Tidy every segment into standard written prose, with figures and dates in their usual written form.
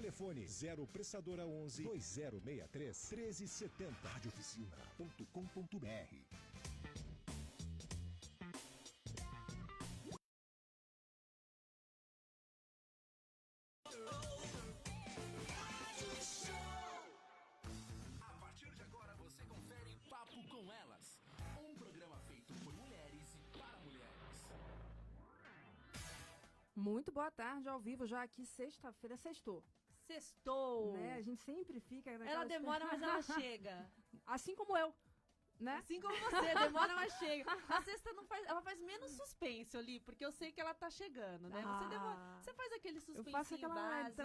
Telefone 0 Operadora 11 2063 1370. Radioficina.com.br. A partir de agora você confere Papo com Elas, um programa feito por mulheres e para mulheres. Muito boa tarde, ao vivo já aqui, sexta-feira, sextou. Sextou! Né? A gente sempre fica... Ela demora, mas ela chega. Assim como eu, né? Assim como você, demora, mas chega. A sexta não faz, ela faz menos suspense ali, porque eu sei que ela tá chegando, né? Você faz aquele suspense eu faço aquela básico.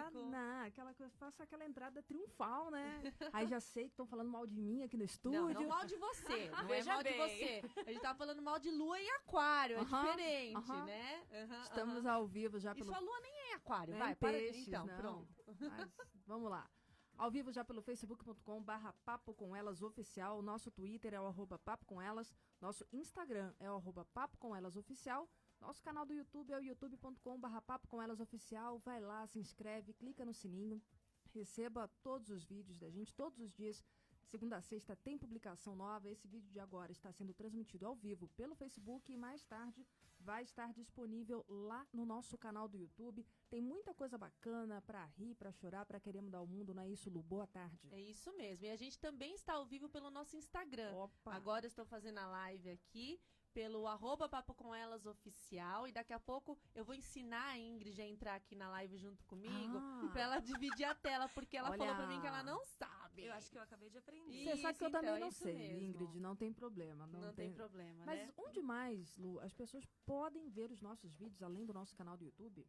faço aquela entrada triunfal, né? Aí já sei que estão falando mal de mim aqui no estúdio. Não mal de você, não é Veja mal bem. de você. A gente tá falando mal de lua em aquário, é diferente, né? Estamos ao vivo já E pelo... sua lua nem é em aquário, Nem vai, peixes, para então, não. pronto. Mas, vamos lá. Ao vivo já pelo facebook.com/Papo com Elas Oficial. Nosso Twitter é o @Papo com Elas. Nosso Instagram é o @Papo com Elas Oficial. Nosso canal do YouTube é o youtube.com/Papo com Elas Oficial. Vai lá, se inscreve, clica no sininho. Receba todos os vídeos da gente, todos os dias. Segunda a sexta tem publicação nova. Esse vídeo de agora está sendo transmitido ao vivo pelo Facebook e mais tarde vai estar disponível lá no nosso canal do YouTube. Tem muita coisa bacana para rir, para chorar, para querer mudar o mundo, não é isso, Lu? Boa tarde. É isso mesmo. E a gente também está ao vivo pelo nosso Instagram. Opa. Agora eu estou fazendo a live aqui pelo @Papo com Elas Oficial. E daqui a pouco eu vou ensinar a Ingrid a entrar aqui na live junto comigo para ela dividir a tela, porque ela falou para mim que ela não sabe. Eu acho que eu acabei de aprender. Você sabe que eu também não isso sei, mesmo. Ingrid, não tem problema. Não tem problema, Mas né? onde mais, Lu, as pessoas podem ver os nossos vídeos, além do nosso canal do YouTube?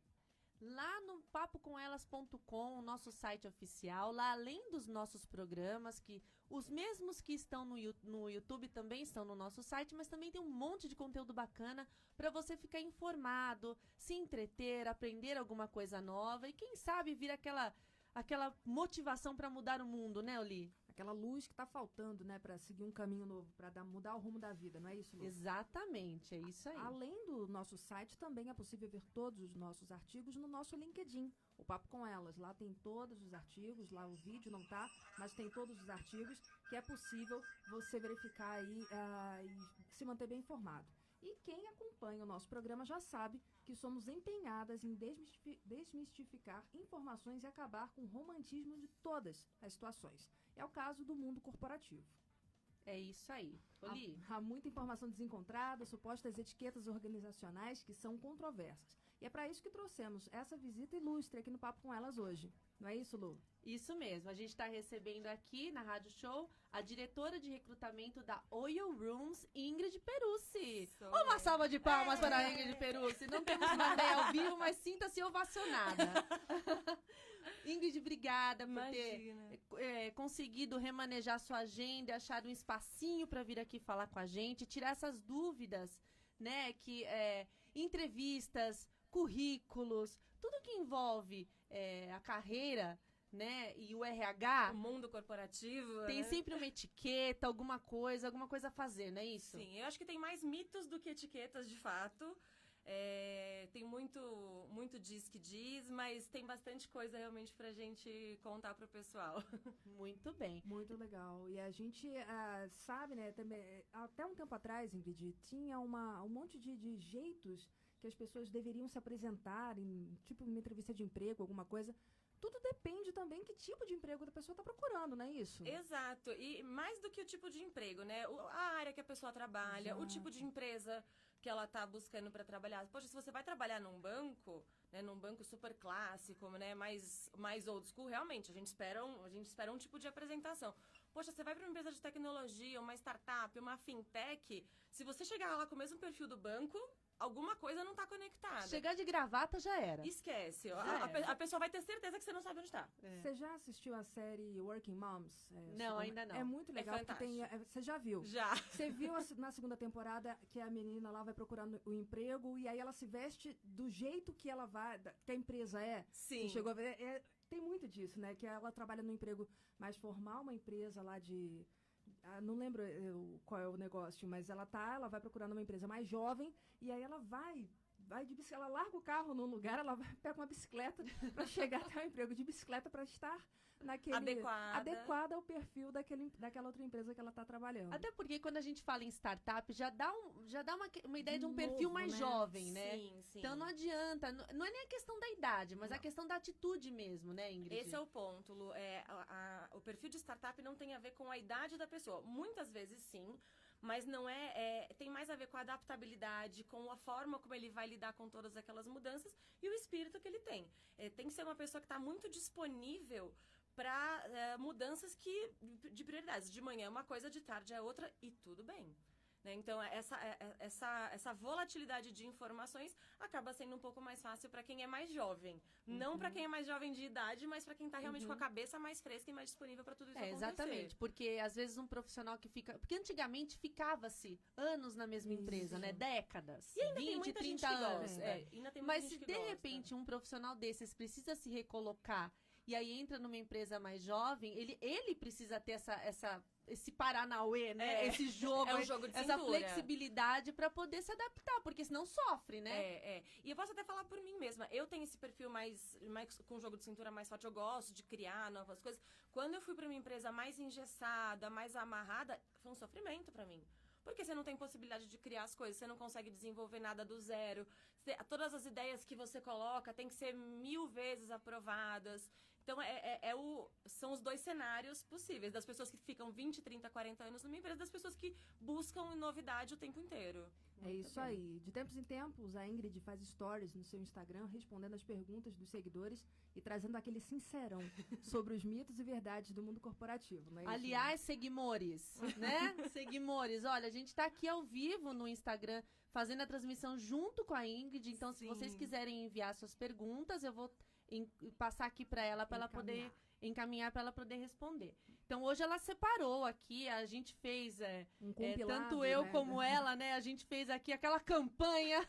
Lá no papocomelas.com, o nosso site oficial, lá além dos nossos programas, que os mesmos que estão no YouTube também estão no nosso site, mas também tem um monte de conteúdo bacana para você ficar informado, se entreter, aprender alguma coisa nova e quem sabe vir aquela motivação para mudar o mundo, né, Oli? Aquela luz que tá faltando, né, para seguir um caminho novo, para mudar o rumo da vida, não é isso, Lu? Exatamente, é isso aí. Além do nosso site, também é possível ver todos os nossos artigos no nosso LinkedIn, o Papo com Elas. Lá tem todos os artigos, lá o vídeo não tá, mas tem todos os artigos que é possível você verificar aí e se manter bem informado. E quem acompanha o nosso programa já sabe que somos empenhadas em desmistificar informações e acabar com o romantismo de todas as situações. É o caso do mundo corporativo. É isso aí. Oli? Há muita informação desencontrada, supostas etiquetas organizacionais que são controversas. E é para isso que trouxemos essa visita ilustre aqui no Papo com Elas hoje. Não é isso, Lu? Isso mesmo. A gente está recebendo aqui na Rádio Show a diretora de recrutamento da Oil Rooms, Ingrid Perussi. Uma salva de palmas para a Ingrid Perussi. Não temos plateia ao vivo, mas sinta-se ovacionada. Ingrid, obrigada por ter conseguido remanejar sua agenda, achar um espacinho para vir aqui falar com a gente, tirar essas dúvidas, né? Entrevistas, currículos, tudo que envolve a carreira, né, e o RH... O mundo corporativo, tem né? sempre uma etiqueta, alguma coisa a fazer, não é isso? Sim, eu acho que tem mais mitos do que etiquetas, de fato. Tem muito diz que diz, mas tem bastante coisa realmente pra gente contar pro pessoal. Muito bem. Muito legal. E a gente sabe, né, também, até um tempo atrás, Ingrid, tinha um monte de jeitos que as pessoas deveriam se apresentar, tipo uma entrevista de emprego, alguma coisa. Tudo depende também que tipo de emprego a pessoa está procurando, não é isso? Exato. E mais do que o tipo de emprego, né? A área que a pessoa trabalha, Exato. o tipo de empresa que ela está buscando para trabalhar. Poxa, se você vai trabalhar num banco, né, num banco super clássico, né, mais old school, realmente, a gente espera um tipo de apresentação. Poxa, você vai para uma empresa de tecnologia, uma startup, uma fintech, se você chegar lá com o mesmo perfil do banco, alguma coisa não está conectada. Chegar de gravata já era. Esquece. A pessoa vai ter certeza que você não sabe onde está. Você já assistiu a série Working Moms? Não, ainda não. É muito legal. Fantástico. Você já viu? Já. Você viu na segunda temporada que a menina lá vai procurando o emprego e aí ela se veste do jeito que ela vai, que a empresa é? Sim. Você chegou a ver? Tem muito disso, né? Que ela trabalha num emprego mais formal, uma empresa lá de... não lembro qual é o negócio, mas ela vai procurando uma empresa mais jovem e aí ela vai vai de bicicleta, ela larga o carro num lugar, ela pega uma bicicleta para chegar até o emprego, de bicicleta para estar adequada ao perfil daquela outra empresa que ela está trabalhando. Até porque quando a gente fala em startup, já dá uma ideia de um perfil mais jovem, né? Sim. Então não adianta, não é nem a questão da idade, mas a questão da atitude mesmo, né, Ingrid? Esse é o ponto, Lu. O perfil de startup não tem a ver com a idade da pessoa. Muitas vezes sim, mas não tem mais a ver com a adaptabilidade, com a forma como ele vai lidar com todas aquelas mudanças e o espírito que ele tem. Tem que ser uma pessoa que está muito disponível para mudanças de prioridades. De manhã é uma coisa, de tarde é outra, e tudo bem. Né? Então, essa volatilidade de informações acaba sendo um pouco mais fácil para quem é mais jovem. Não para quem é mais jovem de idade, mas para quem está realmente com a cabeça mais fresca e mais disponível para tudo isso acontecer. Exatamente, porque às vezes um profissional que fica... Porque antigamente ficava-se anos na mesma empresa, né? Décadas, e ainda 20, tem muita 30 gente que anos. gosta. Ainda tem muita Mas gente se que de gosta. repente um profissional desses precisa se recolocar e aí entra numa empresa mais jovem, ele precisa ter esse paranauê, né? Esse jogo, é um jogo de essa cintura. flexibilidade para poder se adaptar, porque senão sofre, né? E eu posso até falar por mim mesma. Eu tenho esse perfil mais com jogo de cintura mais forte. Eu gosto de criar novas coisas. Quando eu fui para uma empresa mais engessada, mais amarrada, foi um sofrimento para mim. Porque você não tem possibilidade de criar as coisas, você não consegue desenvolver nada do zero. Todas as ideias que você coloca têm que ser 1000 vezes aprovadas. Então, são os dois cenários possíveis, das pessoas que ficam 20, 30, 40 anos numa empresa, das pessoas que buscam novidade o tempo inteiro. É isso aí. De tempos em tempos, a Ingrid faz stories no seu Instagram, respondendo as perguntas dos seguidores e trazendo aquele sincerão sobre os mitos e verdades do mundo corporativo. Não é isso? Aliás, seguimores, né? Seguimores, olha, a gente tá aqui ao vivo no Instagram, fazendo a transmissão junto com a Ingrid, então se vocês quiserem enviar suas perguntas, eu vou passar aqui para ela poder encaminhar para ela poder responder. Então hoje ela separou aqui, a gente fez tanto eu como ela, né? A gente fez aqui aquela campanha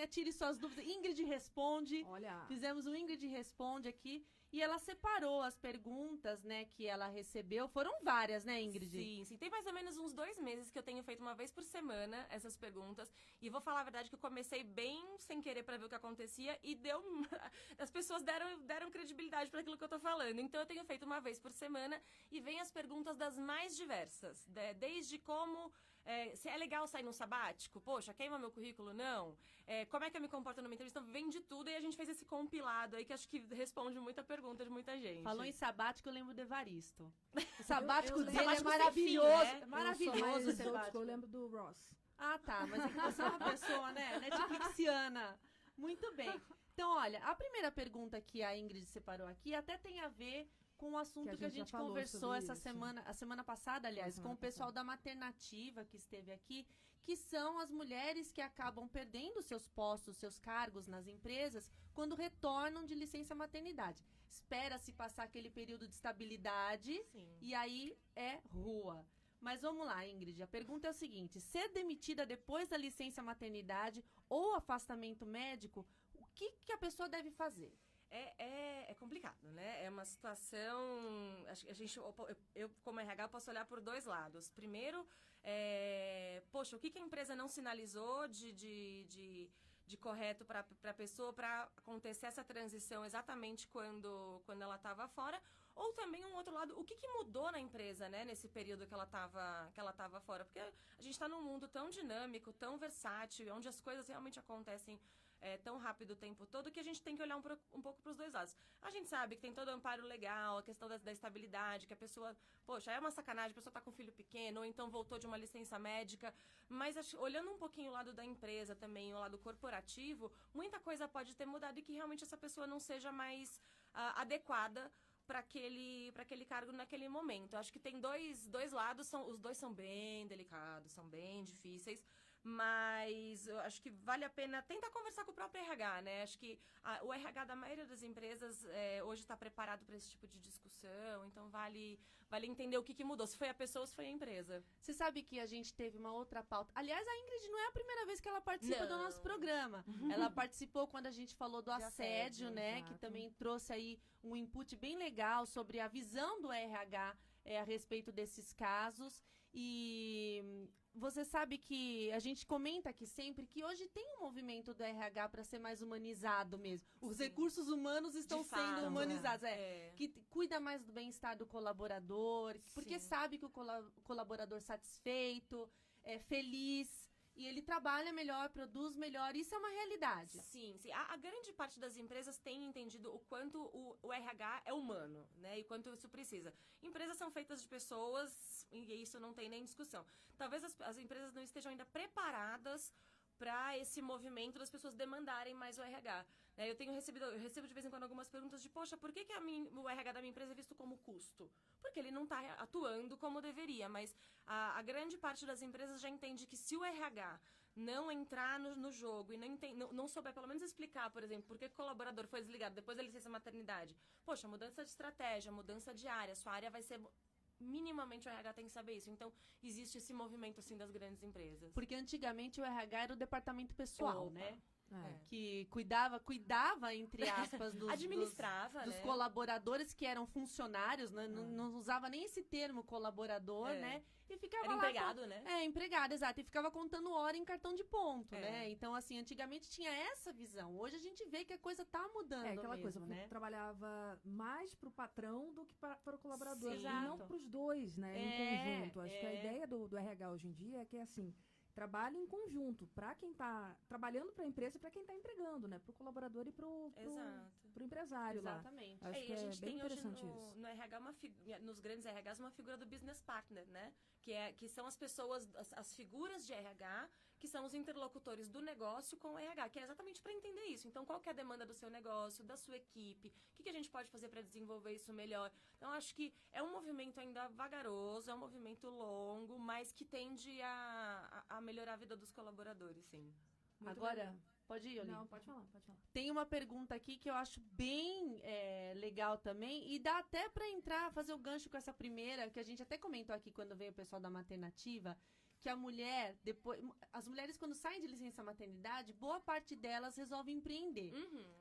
Tire Suas Dúvidas, Ingrid Responde. Olha. Fizemos o Ingrid Responde aqui e ela separou as perguntas, né, que ela recebeu. Foram várias, né, Ingrid? Sim. Tem mais ou menos uns 2 meses que eu tenho feito uma vez por semana essas perguntas. E vou falar a verdade que eu comecei bem sem querer para ver o que acontecia e as pessoas deram credibilidade para aquilo que eu tô falando. Então eu tenho feito uma vez por semana e vem as perguntas das mais diversas. Desde como... se é legal sair num sabático? Poxa, queima meu currículo? Não. Como é que eu me comporto numa entrevista? Então, vem de tudo e a gente fez esse compilado aí que acho que responde muita pergunta de muita gente. Falou em sabático, eu lembro do Evaristo. O sabático dele sabático é maravilhoso. sem fim, né? É maravilhoso o sabático. Eu lembro do Ross. Ah, tá. Mas é que você é uma pessoa, né? Netflixiana. Muito bem. Então, olha, a primeira pergunta que a Ingrid separou aqui até tem a ver com o assunto que a gente conversou a semana passada, aliás, com o pessoal da Maternativa que esteve aqui, que são as mulheres que acabam perdendo seus postos, seus cargos nas empresas quando retornam de licença maternidade. Espera-se passar aquele período de estabilidade. Sim. E aí é rua. Mas vamos lá, Ingrid, a pergunta é o seguinte: ser demitida depois da licença maternidade ou afastamento médico, o que a pessoa deve fazer? É complicado, né? É uma situação... Eu, como RH, posso olhar por 2 lados. Primeiro, poxa, o que a empresa não sinalizou de correto para a pessoa para acontecer essa transição exatamente quando ela estava fora? Ou também um outro lado, o que mudou na empresa, né, nesse período que ela estava fora? Porque a gente está num mundo tão dinâmico, tão versátil, onde as coisas realmente acontecem tão rápido o tempo todo, que a gente tem que olhar um pouco para os 2 lados. A gente sabe que tem todo o amparo legal, a questão da estabilidade, que a pessoa, poxa, é uma sacanagem, a pessoa está com um filho pequeno, ou então voltou de uma licença médica, mas olhando um pouquinho o lado da empresa também, o lado corporativo, muita coisa pode ter mudado e que realmente essa pessoa não seja mais adequada para aquele cargo naquele momento. Eu acho que tem dois lados, os dois são bem delicados, são bem difíceis, mas eu acho que vale a pena tentar conversar com o próprio RH, né? Acho que o RH da maioria das empresas hoje está preparado para esse tipo de discussão, então vale entender o que mudou, se foi a pessoa ou se foi a empresa. Você sabe que a gente teve uma outra pauta. Aliás, a Ingrid não é a primeira vez que ela participa do nosso programa. Ela participou quando a gente falou do assédio, né? Exato. Que também trouxe aí um input bem legal sobre a visão do RH a respeito desses casos. E você sabe que a gente comenta aqui sempre que hoje tem um movimento do RH para ser mais humanizado mesmo. Os recursos humanos estão De fato, sendo humanizados. é. Que cuida mais do bem-estar do colaborador, porque Sim. sabe que o colaborador satisfeito, é feliz, e ele trabalha melhor, produz melhor. Isso é uma realidade. Sim, sim. A grande parte das empresas tem entendido o quanto o RH é humano, né? E quanto isso precisa. Empresas são feitas de pessoas e isso não tem nem discussão. Talvez as empresas não estejam ainda preparadas para esse movimento das pessoas demandarem mais o RH. Né? Eu recebo de vez em quando algumas perguntas de, poxa, por que o RH da minha empresa é visto como custo? Porque ele não está atuando como deveria, mas a grande parte das empresas já entende que se o RH não entrar no jogo e não souber pelo menos explicar, por exemplo, por que o colaborador foi desligado depois da licença maternidade, poxa, mudança de estratégia, mudança de área, sua área vai ser... Minimamente o RH tem que saber isso. Então, existe esse movimento, assim, das grandes empresas. Porque antigamente o RH era o departamento pessoal, Opa. né? É. Que cuidava, entre aspas, Administrava, dos né? colaboradores que eram funcionários, né? Não usava nem esse termo colaborador, É. né? E ficava Era lá empregado, né? empregado, exato. E ficava contando hora em cartão de ponto, É. né? Então, assim, antigamente tinha essa visão. Hoje a gente vê que a coisa tá mudando É aquela mesmo, coisa, né? trabalhava mais pro patrão do que para o colaborador. Sim. E não Exato. pros dois, né? Em conjunto. Acho que a ideia do RH hoje em dia é que, assim, trabalhe em conjunto. Para quem tá trabalhando para a empresa e para quem tá empregando, né? Pro colaborador e pro Exato. empresário lá. Exatamente. Acho E que a gente bem tem hoje interessante isso. no RH, nos grandes RHs, uma figura do business partner, né? Que são as pessoas, as figuras de RH, que são os interlocutores do negócio com o RH, que é exatamente para entender isso. Então, qual que é a demanda do seu negócio, da sua equipe? O que a gente pode fazer para desenvolver isso melhor? Então, acho que é um movimento ainda vagaroso, é um movimento longo, mas que tende a melhorar a vida dos colaboradores, sim. Muito Agora, legal. pode ir, Oli? Não, pode falar, pode falar. Tem uma pergunta aqui que eu acho bem legal também, e dá até pra entrar, fazer o gancho com essa primeira, que a gente até comentou aqui quando veio o pessoal da maternativa, que a mulher, as mulheres quando saem de licença maternidade, boa parte delas resolve empreender.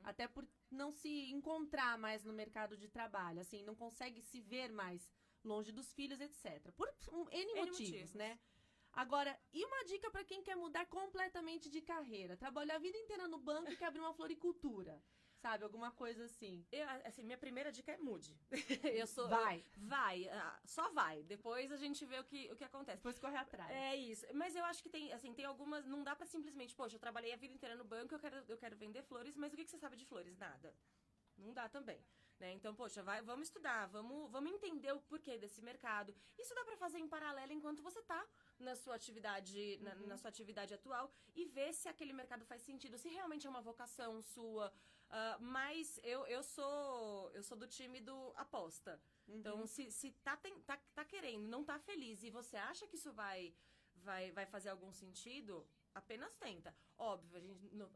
Até por não se encontrar mais no mercado de trabalho, assim, não consegue se ver mais longe dos filhos, etc. Por N motivos, né? Agora, e uma dica para quem quer mudar completamente de carreira? Trabalhar a vida inteira no banco e quer abrir uma floricultura. Sabe? Alguma coisa assim. Minha primeira dica é mude. Vai. Só vai. Depois a gente vê o que acontece. Depois corre atrás. É isso. Mas eu acho que tem algumas... Não dá pra simplesmente... Poxa, eu trabalhei a vida inteira no banco, eu quero vender flores, mas o que você sabe de flores? Nada. Não dá também. Né? Então, poxa, vamos estudar, vamos entender o porquê desse mercado. Isso dá pra fazer em paralelo enquanto você tá na sua atividade, na sua atividade atual e ver se aquele mercado faz sentido, se realmente é uma vocação sua. Mas eu sou do time do aposta. Então, se tá querendo, não tá feliz e você acha que isso vai fazer algum sentido, apenas tenta. Óbvio,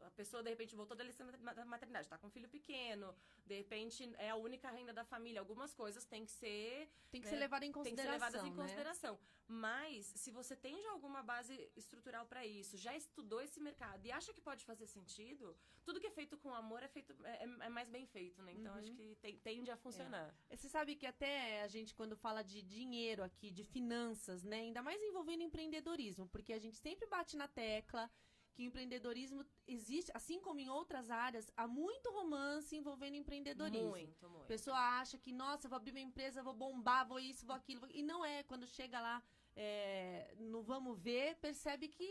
a pessoa de repente voltou da licença da maternidade, tá com um filho pequeno, de repente é a única renda da família, algumas coisas têm que ser... Tem que ser levado em consideração, tem que ser levadas em né? consideração. Mas, se você tem já alguma base estrutural para isso, já estudou esse mercado e acha que pode fazer sentido, tudo que é feito com amor é mais bem feito, né? Então, acho que tende a funcionar. Você sabe que até a gente, quando fala de dinheiro aqui, de finanças, né? Ainda mais envolvendo empreendedorismo, porque a gente sempre bate na tecla que o empreendedorismo existe, assim como em outras áreas, há muito romance envolvendo empreendedorismo. Muito. A pessoa acha que, nossa, vou abrir uma empresa, vou bombar, vou isso, vou aquilo. E não é. Quando chega lá no vamos ver, percebe que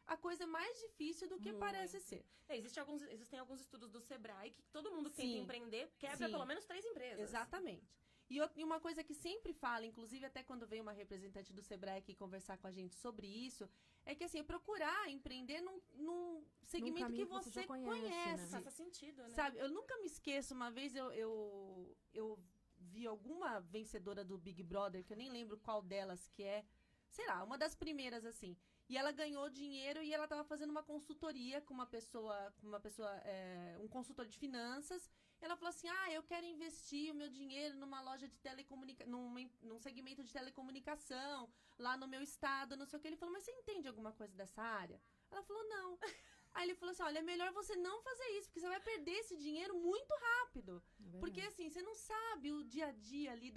a coisa é mais difícil do que parece ser. Existem alguns estudos do Sebrae que todo mundo que Sim. tenta empreender quebra pelo menos 3 empresas. Exatamente. E uma coisa que sempre fala, inclusive até quando veio uma representante do Sebrae aqui conversar com a gente sobre isso, é que assim, procurar empreender num segmento que você conhece. Né? Faça sentido, né? Sabe, eu nunca me esqueço, uma vez eu vi alguma vencedora do Big Brother, que eu nem lembro qual delas que é, sei lá, uma das primeiras, assim. E ela ganhou dinheiro e ela estava fazendo uma consultoria com uma pessoa, um consultor de finanças. Ela falou assim, eu quero investir o meu dinheiro numa loja de num segmento de telecomunicação, lá no meu estado, não sei o que. Ele falou, mas você entende alguma coisa dessa área? Ela falou, não. Aí ele falou assim, olha, é melhor você não fazer isso, porque você vai perder esse dinheiro muito rápido. Porque assim, você não sabe o dia a dia ali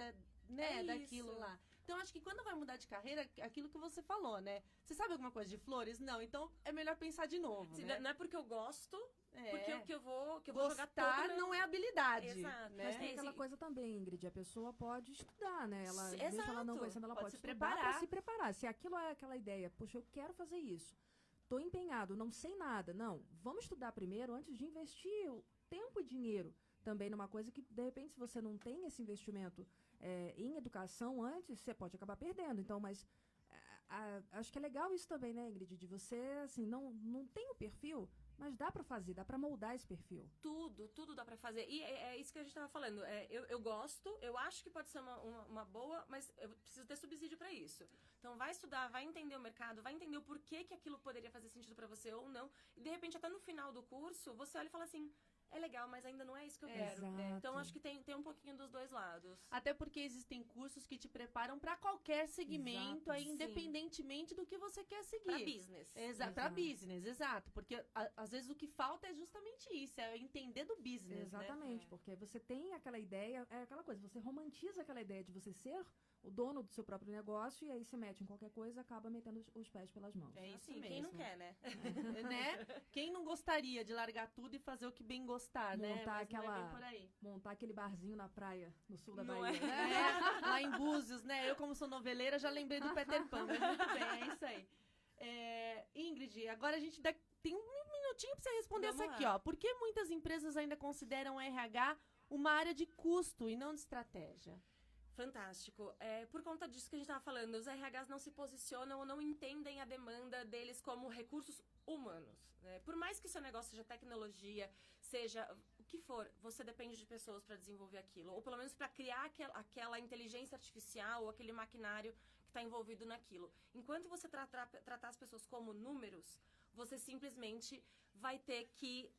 daquilo lá. Então, acho que quando vai mudar de carreira, aquilo que você falou, né? Você sabe alguma coisa de flores? Não, então é melhor pensar de novo, Sim, né? Não é porque eu gosto, É. porque o que eu vou jogar todo Gostar meu... não é habilidade, Exato. né? Mas tem É, aquela sim. coisa também, Ingrid, a pessoa pode estudar, né? Ela, Sim, mesmo ela não exato. conhecendo, ela Pode pode se estudar preparar. para se preparar. Se aquilo é aquela ideia, poxa, eu quero fazer isso, tô empenhado, não sei nada. Não, vamos estudar primeiro antes de investir o tempo e dinheiro também numa coisa que, de repente, se você não tem esse investimento em educação antes, você pode acabar perdendo. Então, mas acho que é legal isso também, né, Ingrid? De você, assim, não tem o perfil, mas dá pra fazer, dá pra moldar esse perfil. Tudo dá pra fazer. E é isso que a gente tava falando. Eu gosto, eu acho que pode ser uma boa, mas eu preciso ter subsídio pra isso. Então vai estudar, vai entender o mercado, vai entender o porquê que aquilo poderia fazer sentido pra você ou não. E de repente, até no final do curso, você olha e fala assim, é legal, mas ainda não é isso que eu quero. Exato. Então acho que tem um pouquinho dos dois lados. Até porque existem cursos que te preparam para qualquer segmento, Exato, aí, sim. independentemente do que você quer seguir. Pra business. Para Exato. business, exato. Porque às vezes o que falta é justamente isso, é entender do business, Exatamente, É. porque você tem aquela ideia, é aquela coisa, você romantiza aquela ideia de você ser o dono do seu próprio negócio e aí se mete em qualquer coisa, acaba metendo os pés pelas mãos. É isso Assim, mesmo. quem não quer, né? Né? Quem não gostaria de largar tudo e fazer o que bem gostar, né? Montar Mas não é bem aquela- por aí. Montar aquele barzinho na praia, no sul da Não Bahia. Lá em Búzios, né? Eu, como sou noveleira, já lembrei do Peter Pan, mas muito bem, é isso aí. Ingrid, agora a gente tem um minutinho pra você responder Vamos essa aqui, lá. ó. Por que muitas empresas ainda consideram RH uma área de custo e não de estratégia? Fantástico. Por conta disso que a gente estava falando, os RHs não se posicionam ou não entendem a demanda deles como recursos humanos. Né? Por mais que seu negócio seja tecnologia, seja o que for, você depende de pessoas para desenvolver aquilo. Ou pelo menos para criar aquela inteligência artificial ou aquele maquinário que está envolvido naquilo. Enquanto você tratar as pessoas como números, você simplesmente vai ter que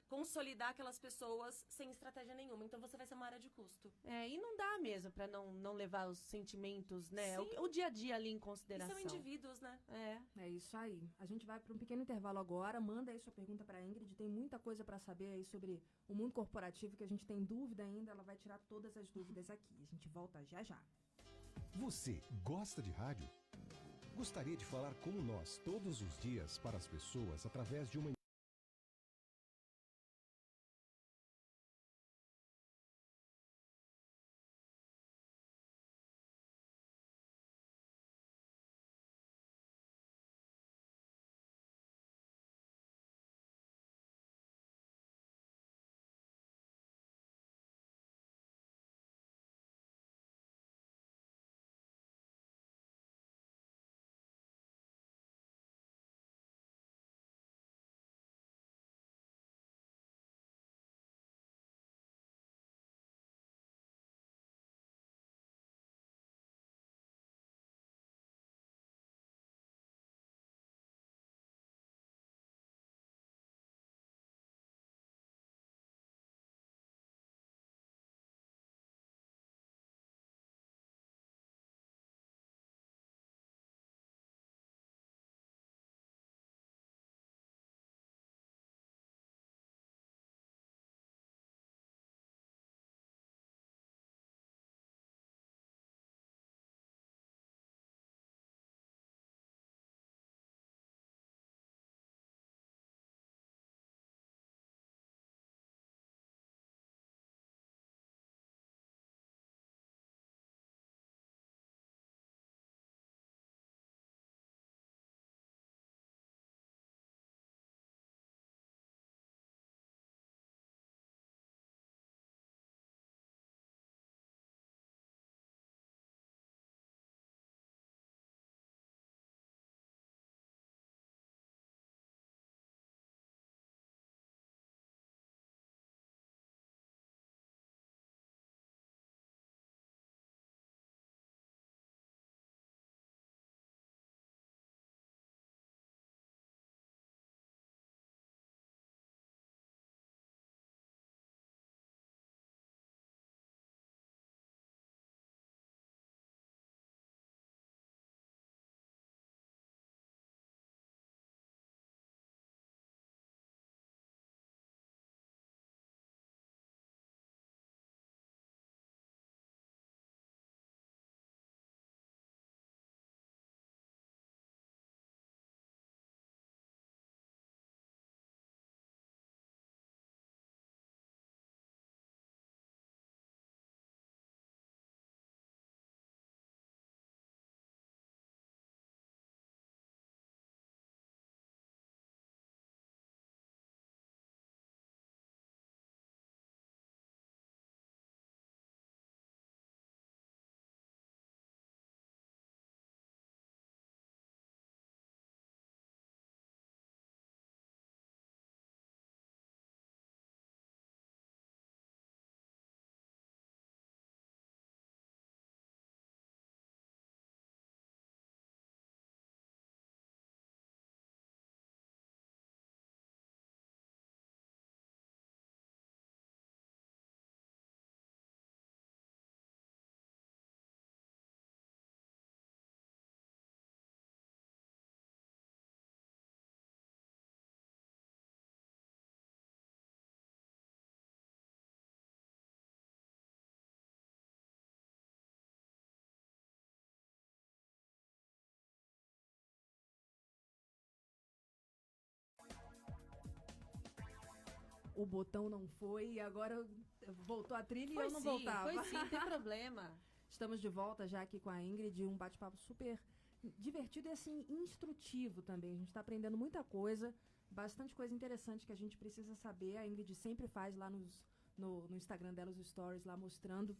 consolidar aquelas pessoas sem estratégia nenhuma. Então você vai ser uma área de custo. E não dá mesmo pra não levar os sentimentos, né? Sim. O dia a dia ali em E consideração. são indivíduos, né? É isso aí. A gente vai para um pequeno intervalo agora. Manda aí sua pergunta para a Ingrid. Tem muita coisa para saber aí sobre o mundo corporativo que a gente tem dúvida ainda. Ela vai tirar todas as dúvidas aqui. A gente volta já já. Você gosta de rádio? Gostaria de falar como nós todos os dias para as pessoas através de uma o botão não foi e agora voltou a trilha e eu não voltava. Foi sim, não tem problema. Estamos de volta já aqui com a Ingrid, um bate-papo super divertido e assim, instrutivo também. A gente está aprendendo muita coisa, bastante coisa interessante que a gente precisa saber. A Ingrid sempre faz lá no Instagram dela os stories lá mostrando,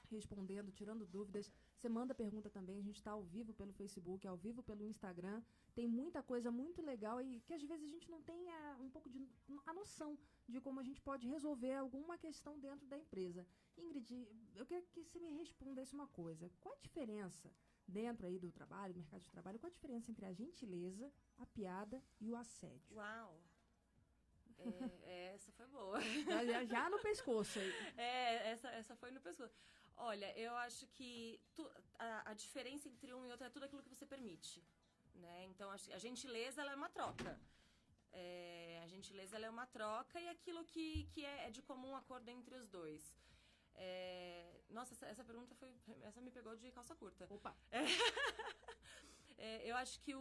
respondendo, tirando dúvidas. Você manda pergunta também, a gente está ao vivo pelo Facebook, ao vivo pelo Instagram. Tem muita coisa muito legal e que às vezes a gente não tem um pouco de a noção de como a gente pode resolver alguma questão dentro da empresa. Ingrid, eu queria que você me respondesse uma coisa. Qual a diferença dentro aí do trabalho, do mercado de trabalho, qual a diferença entre a gentileza, a piada e o assédio? Uau! Essa foi boa. Já no pescoço aí. Essa foi no pescoço. Olha, eu acho que a diferença entre um e outro é tudo aquilo que você permite, né? Então, a gentileza, ela é uma troca. A gentileza, ela é uma troca e aquilo que é de comum acordo entre os dois. Nossa, essa pergunta essa me pegou de calça curta. Opa! Eu acho que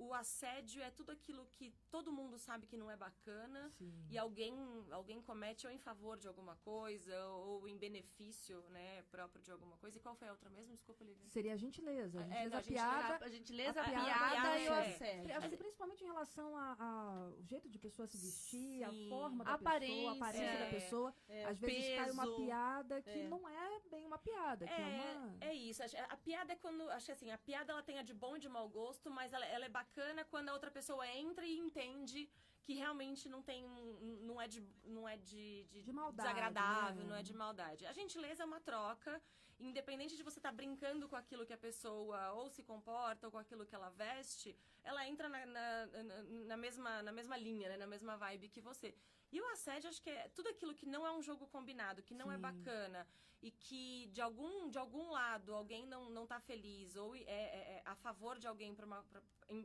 o assédio é tudo aquilo que todo mundo sabe que não é bacana. Sim. E alguém comete ou em favor de alguma coisa ou em benefício, né, próprio de alguma coisa. E qual foi a outra mesmo? Desculpa, Lívia. Seria a gentileza. A piada. A gentileza, a piada piada e o é. assédio. Acho que principalmente em relação ao jeito de pessoa se vestir, a Sim. forma da Aparência, pessoa, a aparência da pessoa. Às vezes cai uma peso. piada que não é bem uma piada, que é uma... É isso. A piada é quando... Acho que assim, a piada ela tem a de bom e de mau gosto, mas ela é bacana quando a outra pessoa entra e entende que realmente não é de maldade, desagradável, né? não é de maldade. A gentileza é uma troca, independente de você estar brincando com aquilo que a pessoa ou se comporta ou com aquilo que ela veste, ela entra na mesma linha, né? Na mesma vibe que você. E o assédio, acho que é tudo aquilo que não é um jogo combinado, que não é bacana e que de algum lado alguém não tá feliz ou é a favor de alguém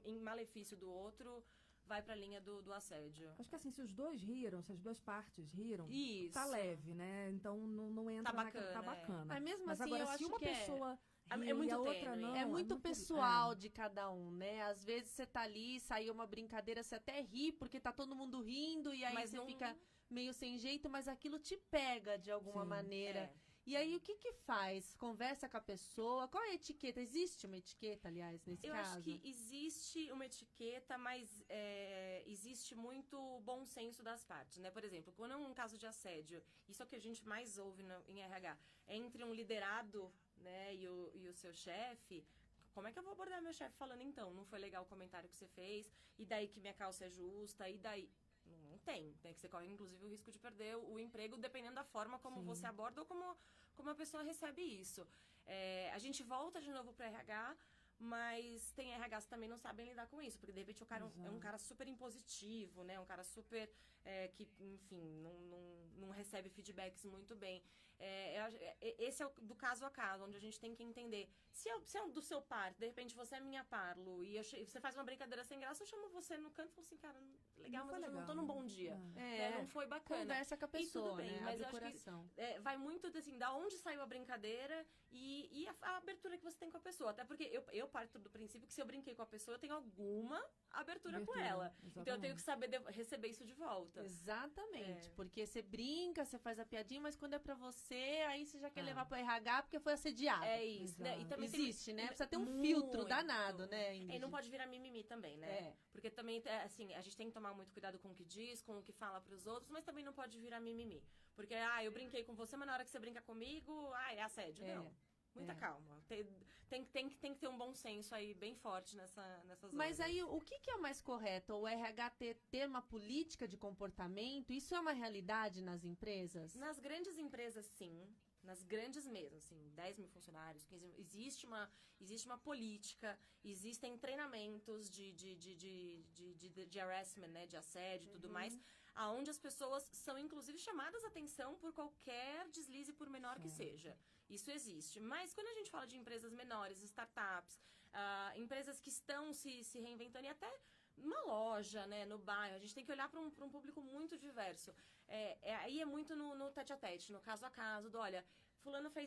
em malefício do outro, vai pra linha do assédio. Acho que assim, se os dois riram, se as duas partes riram, Isso. tá leve, né? Então não entra Tá naquela... Tá bacana, bacana. Mas mesmo Mas assim, agora, eu se acho uma que pessoa é ri muito e a outra tênue. não... É muito pessoal de cada um, né? Às vezes você tá ali, saiu uma brincadeira, você até ri, porque tá todo mundo rindo, e aí Mas você não- fica meio sem jeito, mas aquilo te pega de alguma Sim. maneira. E aí, o que faz? Conversa com a pessoa? Qual é a etiqueta? Existe uma etiqueta, aliás, nesse Eu caso? acho que existe uma etiqueta, mas existe muito bom senso das partes, né? Por exemplo, quando é um caso de assédio, isso é o que a gente mais ouve em RH, é entre um liderado, né, e o seu chefe. Como é que eu vou abordar meu chefe falando, então, não foi legal o comentário que você fez, e daí que minha calça é justa, e daí... Não tem, né? Que você corre, inclusive, o risco de perder o emprego, dependendo da forma como você aborda ou como a pessoa recebe isso. A gente volta de novo para RH, mas tem RHs que também não sabem lidar com isso, porque de repente o cara é um cara super impositivo, né? Um cara super que, enfim, não recebe feedbacks muito bem. Esse é o do caso a caso, onde a gente tem que entender. Se é do seu par, de repente você é minha par, Lu, e você faz uma brincadeira sem graça, eu chamo você no canto e falo assim, cara, legal, mas eu não tô num bom dia. Não foi bacana. Conversa com a pessoa, e tudo bem, né? mas Abre eu o acho coração. que vai muito assim, da onde saiu a brincadeira e a abertura que você tem com a pessoa. Até porque eu parto do princípio que se eu brinquei com a pessoa, eu tenho alguma abertura com ela. Então eu tenho que saber receber isso de volta. Exatamente, porque você brinca, você faz a piadinha, mas quando é pra você, aí você já quer levar pro RH porque foi assediado. É isso, né? E também existe, né? Precisa ter um muito, filtro danado, né, Ingrid? E não pode virar mimimi também, né? Porque também, assim, a gente tem que tomar muito cuidado com o que diz, com o que fala pros outros, mas também não pode virar mimimi. Porque, eu brinquei com você, mas na hora que você brinca comigo, é assédio. Não. Muita calma. Tem que ter um bom senso aí bem forte nessas horas. Mas aí, o que é o mais correto? O RH ter uma política de comportamento? Isso é uma realidade nas empresas? Nas grandes empresas, sim. Nas grandes mesmo, assim, 10 mil funcionários, 15 mil, existe uma política, existem treinamentos de harassment, né, de assédio e tudo mais, aonde as pessoas são, inclusive, chamadas a atenção por qualquer deslize, por menor que seja. Isso existe. Mas quando a gente fala de empresas menores, startups, empresas que estão se reinventando e até numa loja, né, no bairro, a gente tem que olhar para um público muito diverso. Aí é muito no tete a tete, no caso a caso, olha,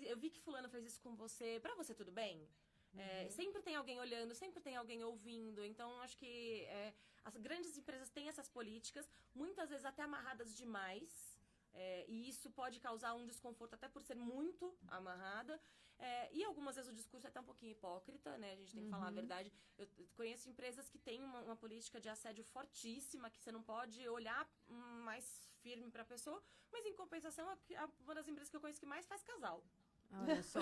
eu vi que fulano fez isso com você, pra você tudo bem? Sempre tem alguém olhando, sempre tem alguém ouvindo. Então, acho que as grandes empresas têm essas políticas, muitas vezes até amarradas demais. E isso pode causar um desconforto até por ser muito amarrada. E algumas vezes o discurso é até um pouquinho hipócrita, né? A gente tem que falar a verdade. Eu conheço empresas que têm uma política de assédio fortíssima, que você não pode olhar mais firme pra pessoa, mas em compensação, uma das empresas que eu conheço que mais faz casal. Olha só.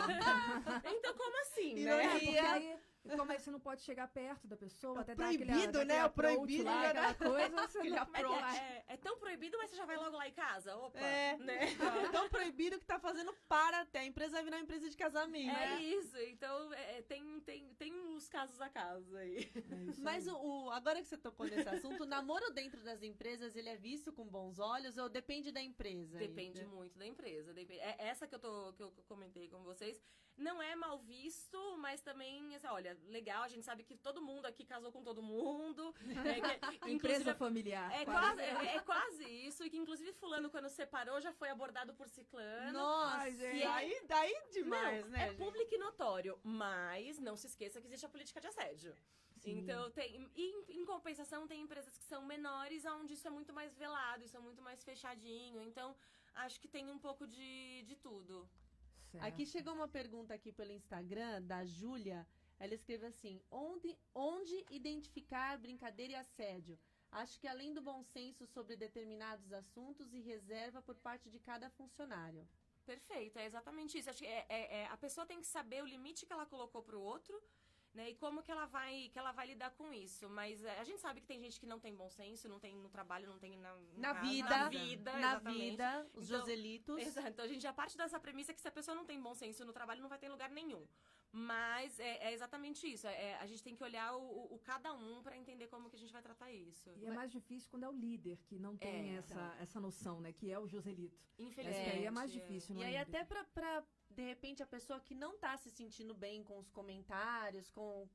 Então, como assim, Porque né? aí, como aí você não pode chegar perto da pessoa, até dar proibido, aquele né? O proibido lá, já aquela coisa, você Aquele não approach. É tão proibido, mas você já vai logo lá em casa? Opa, É. né? É tão proibido que tá fazendo para até. A empresa vai virar uma empresa de casamento. É isso, então tem uns casos a casos aí. Mas agora que você tocou nesse assunto, o namoro dentro das empresas, ele é visto com bons olhos ou depende da empresa? Depende muito da empresa. Essa que eu comentei com vocês, não é mal visto, mas também, assim, olha, legal, a gente sabe que todo mundo aqui casou com todo mundo. Empresa familiar. É quase isso, e que inclusive fulano, quando separou, já foi abordado por ciclano. Nossa, Ai, gente. daí demais, Não, né, é gente? público e notório, mas não se esqueça que existe a política de assédio. Sim. Então, em compensação, tem empresas que são menores, onde isso é muito mais velado, isso é muito mais fechadinho. Então, acho que tem um pouco de tudo. Certo. Aqui chegou uma pergunta aqui pelo Instagram, da Júlia. Ela escreve assim, onde identificar brincadeira e assédio? Acho que além do bom senso sobre determinados assuntos e reserva por parte de cada funcionário. Perfeito, é exatamente isso. Acho que a pessoa tem que saber o limite que ela colocou pro outro, né? E como que ela vai lidar com isso. Mas a gente sabe que tem gente que não tem bom senso, não tem no trabalho, não tem na casa, vida, exatamente. os Então, Joselitos. Exato, então a gente já parte dessa premissa que se a pessoa não tem bom senso no trabalho, não vai ter lugar nenhum. Mas é exatamente isso. A gente tem que olhar o cada um para entender como que a gente vai tratar isso. E é mais difícil quando é o líder que não tem essa noção, né? Que é o Joselito. Infelizmente. Acho que aí é mais difícil, não E é, aí líder? até pra, de repente, a pessoa que não tá se sentindo bem com os comentários, com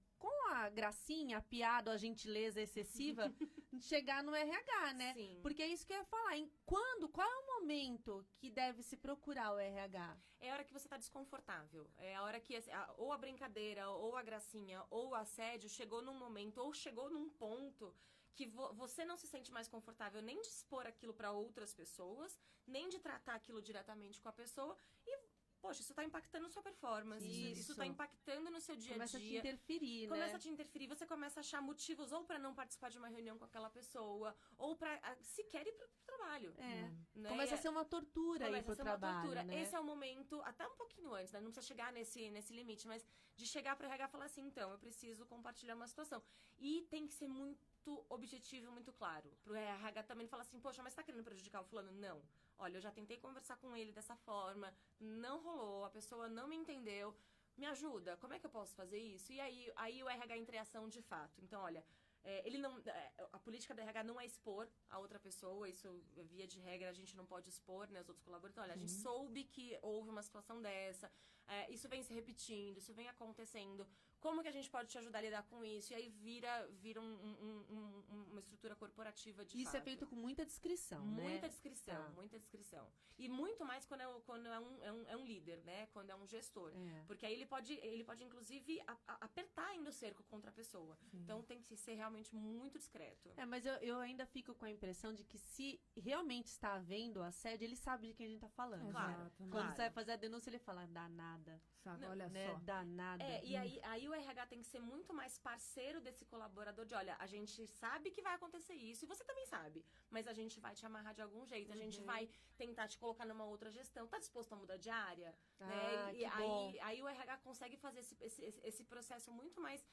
a gracinha, a piada, a gentileza excessiva, chegar no RH, né? Sim. Porque é isso que eu ia falar. Qual é o momento que deve se procurar o RH? É a hora que você tá desconfortável. É a hora que ou a brincadeira, ou a gracinha, ou o assédio chegou num momento, ou chegou num ponto que você não se sente mais confortável nem de expor aquilo para outras pessoas, nem de tratar aquilo diretamente com a pessoa. E, poxa, isso tá impactando sua performance. Isso tá impactando no seu dia a dia. Começa a te interferir, Começa né? a te interferir, você começa a achar motivos ou pra não participar de uma reunião com aquela pessoa, ou pra sequer ir pro trabalho. Né? Começa a ser uma tortura aí Começa pro a ser uma trabalho, tortura. né? Esse é o momento, até um pouquinho antes, né? Não precisa chegar nesse limite, mas de chegar pro RH e falar assim, então, eu preciso compartilhar uma situação. E tem que ser muito objetivo, muito claro. Pro RH também falar assim, poxa, mas tá querendo prejudicar o fulano? Não. Olha, eu já tentei conversar com ele dessa forma, não rolou, a pessoa não me entendeu. Me ajuda, como é que eu posso fazer isso? E aí o RH entra em ação de fato. Então, olha, a política do RH não é expor a outra pessoa, isso via de regra a gente não pode expor, né, os outros colaboradores. Então, olha, a gente soube que houve uma situação dessa, isso vem se repetindo, isso vem acontecendo. Como que a gente pode te ajudar a lidar com isso? E aí vira uma estrutura corporativa de fato. Isso é feito com muita descrição, né? Muita descrição, muita descrição. E muito mais quando é um líder, né? Quando é um gestor. Porque aí ele pode inclusive, apertar ainda o cerco contra a pessoa. Então tem que ser realmente muito discreto. Mas eu ainda fico com a impressão de que se realmente está havendo assédio, ele sabe de quem a gente tá falando. Claro, Quando você vai fazer a denúncia, ele fala, danada. Sabe, Não, olha Né? só. Danada. E aí o RH tem que ser muito mais parceiro desse colaborador de, olha, a gente sabe que vai acontecer isso, e você também sabe, mas a gente vai te amarrar de algum jeito, a gente vai tentar te colocar numa outra gestão. Tá disposto a mudar de área? Né? E aí o RH consegue fazer esse processo muito mais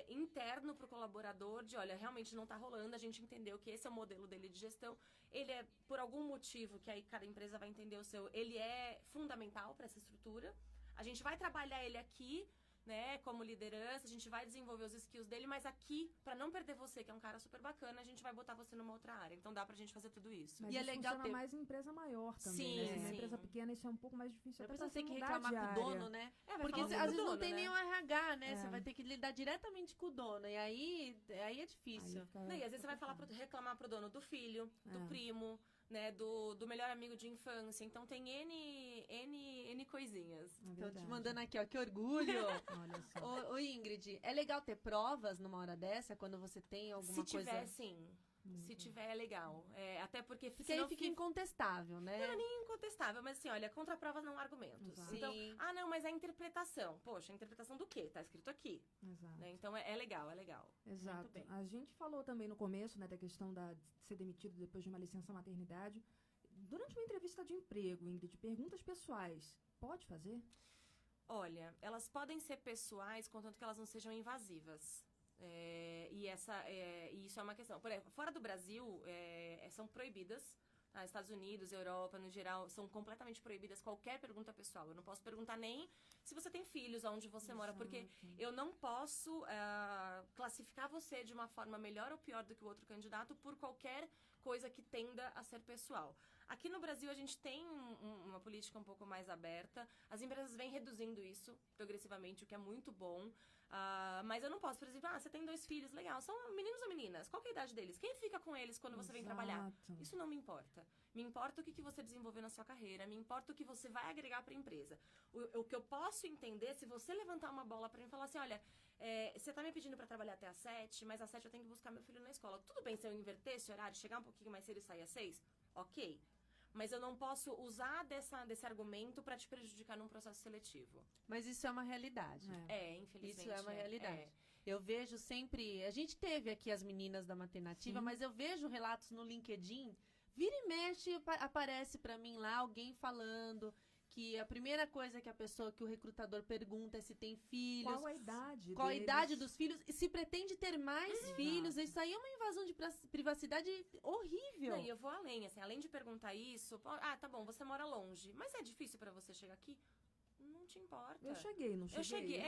interno pro colaborador de, olha, realmente não tá rolando, a gente entendeu que esse é o modelo dele de gestão, ele é, por algum motivo, que aí cada empresa vai entender o seu, ele é fundamental para essa estrutura. A gente vai trabalhar ele aqui, né, como liderança, a gente vai desenvolver os skills dele, mas aqui, pra não perder você, que é um cara super bacana, a gente vai botar você numa outra área. Então dá pra gente fazer tudo isso. Mas E é isso legal funciona ter- mais em empresa maior também, Sim, né? Na sim. empresa pequena isso é um pouco mais difícil. A até pessoa pra tem você que mudar reclamar de com o área. dono, né? Vai Porque falar às com o vezes não dono, tem né? nem o RH, né? É. Você vai ter que lidar diretamente com o dono. E aí é difícil. Aí fica Não, e às vezes você vai reclamar pro dono do filho, do primo, né, do melhor amigo de infância. Então tem N coisinhas. Tô te mandando aqui, ó, que orgulho. Olha só. Ô, Ingrid, é legal ter provas numa hora dessa, quando você tem alguma Se coisa... tiver, sim. Se tiver, é legal. Até porque Porque aí fica incontestável, né? Não é nem incontestável, mas assim, olha, contra provas não há argumentos. Exato. Então, Sim. não, mas é a interpretação. Poxa, a interpretação do quê? Tá escrito aqui. Exato. Né? Então é legal, é legal. Exato. Muito bem. A gente falou também no começo, né, da questão de ser demitido depois de uma licença maternidade. Durante uma entrevista de emprego, Ingrid, perguntas pessoais, pode fazer? Olha, elas podem ser pessoais, contanto que elas não sejam invasivas. E isso é uma questão. Por exemplo, fora do Brasil, são proibidas. Tá? Estados Unidos, Europa, no geral, são completamente proibidas qualquer pergunta pessoal. Eu não posso perguntar nem se você tem filhos, onde você mora, porque eu não posso classificar você de uma forma melhor ou pior do que o outro candidato por qualquer coisa que tenda a ser pessoal. Aqui no Brasil, a gente tem uma política um pouco mais aberta. As empresas vêm reduzindo isso progressivamente, o que é muito bom. Mas eu não posso, por exemplo, você tem 2 filhos, legal. São meninos ou meninas? Qual que é a idade deles? Quem fica com eles quando você vem trabalhar? Exato. Isso não me importa. Me importa o que você desenvolveu na sua carreira. Me importa o que você vai agregar para a empresa. O que eu posso entender, se você levantar uma bola para mim e falar assim, olha, você tá me pedindo para trabalhar até às 7, mas às 7 eu tenho que buscar meu filho na escola. Tudo bem se eu inverter esse horário, chegar um pouquinho mais cedo e sair às 6? Ok. Mas eu não posso usar desse argumento para te prejudicar num processo seletivo. Mas isso é uma realidade. Infelizmente. Isso é uma realidade. Eu vejo sempre... A gente teve aqui as meninas da Maternativa, mas eu vejo relatos no LinkedIn. Vira e mexe, aparece pra mim lá alguém falando que a primeira coisa que o recrutador pergunta é se tem filhos. Qual a idade Qual a deles? idade dos filhos e se pretende ter mais filhos. Isso aí é uma invasão de privacidade horrível. Não, e eu vou além, assim, além de perguntar isso, tá bom, você mora longe, mas é difícil pra você chegar aqui? Não te importa. Eu cheguei, não cheguei?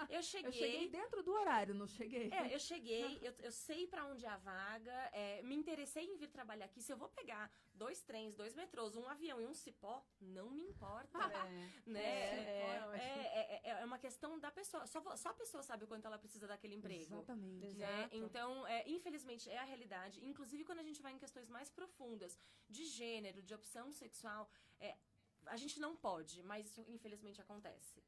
Eu cheguei. Eu cheguei dentro do horário, não cheguei? Eu cheguei, eu sei pra onde é a vaga, me interessei em vir trabalhar aqui. Se eu vou pegar 2 trens, 2 metrôs, um avião e um cipó, não me importa. É uma questão da pessoa. Só a pessoa sabe o quanto ela precisa daquele emprego. Exatamente. Né? Então, infelizmente, é a realidade. Inclusive, quando a gente vai em questões mais profundas de gênero, de opção sexual, a gente não pode, mas isso infelizmente acontece.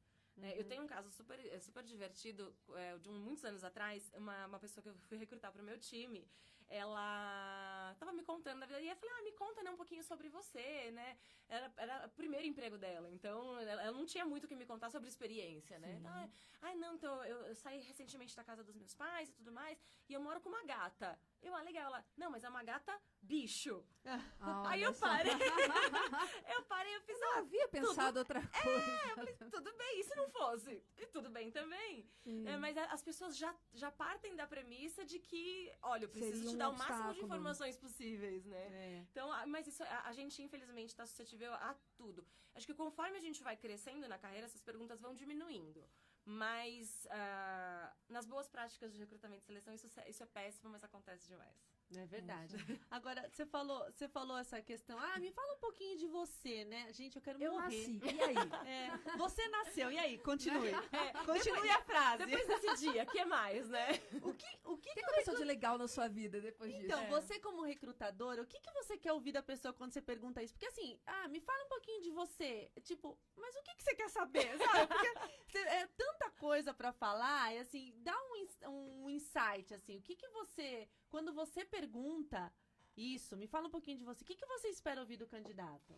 Eu tenho um caso super divertido, de muitos anos atrás, uma pessoa que eu fui recrutar para o meu time, ela tava me contando da vida, e eu falei, me conta, né, um pouquinho sobre você, né? Era o primeiro emprego dela, então ela não tinha muito o que me contar sobre experiência, né? Então eu saí recentemente da casa dos meus pais e tudo mais, e eu moro com uma gata. Legal, ela, não, mas é uma gata bicho. Aí eu parei, eu fiz, Eu havia pensado outra coisa. eu falei, tudo bem, e se não fosse? E tudo bem também. Mas as pessoas já partem da premissa de que, olha, eu preciso Seria te um dar o máximo de obstáculo. informações possíveis, né? Então, mas isso, a gente, infelizmente, está suscetível a tudo. Acho que conforme a gente vai crescendo na carreira, essas perguntas vão diminuindo. Mas nas boas práticas de recrutamento e seleção, isso é péssimo, mas acontece demais. É verdade. Agora, você falou essa questão. Me fala um pouquinho de você, né? Gente, eu quero Eu morrer. nasci, e aí? Você nasceu, e aí? Continue. Continue a frase. Depois desse dia, o que mais, né? O que O que aconteceu de legal na sua vida depois disso? Então, você como recrutador, o que você quer ouvir da pessoa quando você pergunta isso? Porque assim, me fala um pouquinho de você. Tipo, mas o que você quer saber, sabe? Porque é tanta coisa pra falar, e assim, dá um insight, assim. O que você, quando você pergunta isso, me fala um pouquinho de você. O que você espera ouvir do candidato?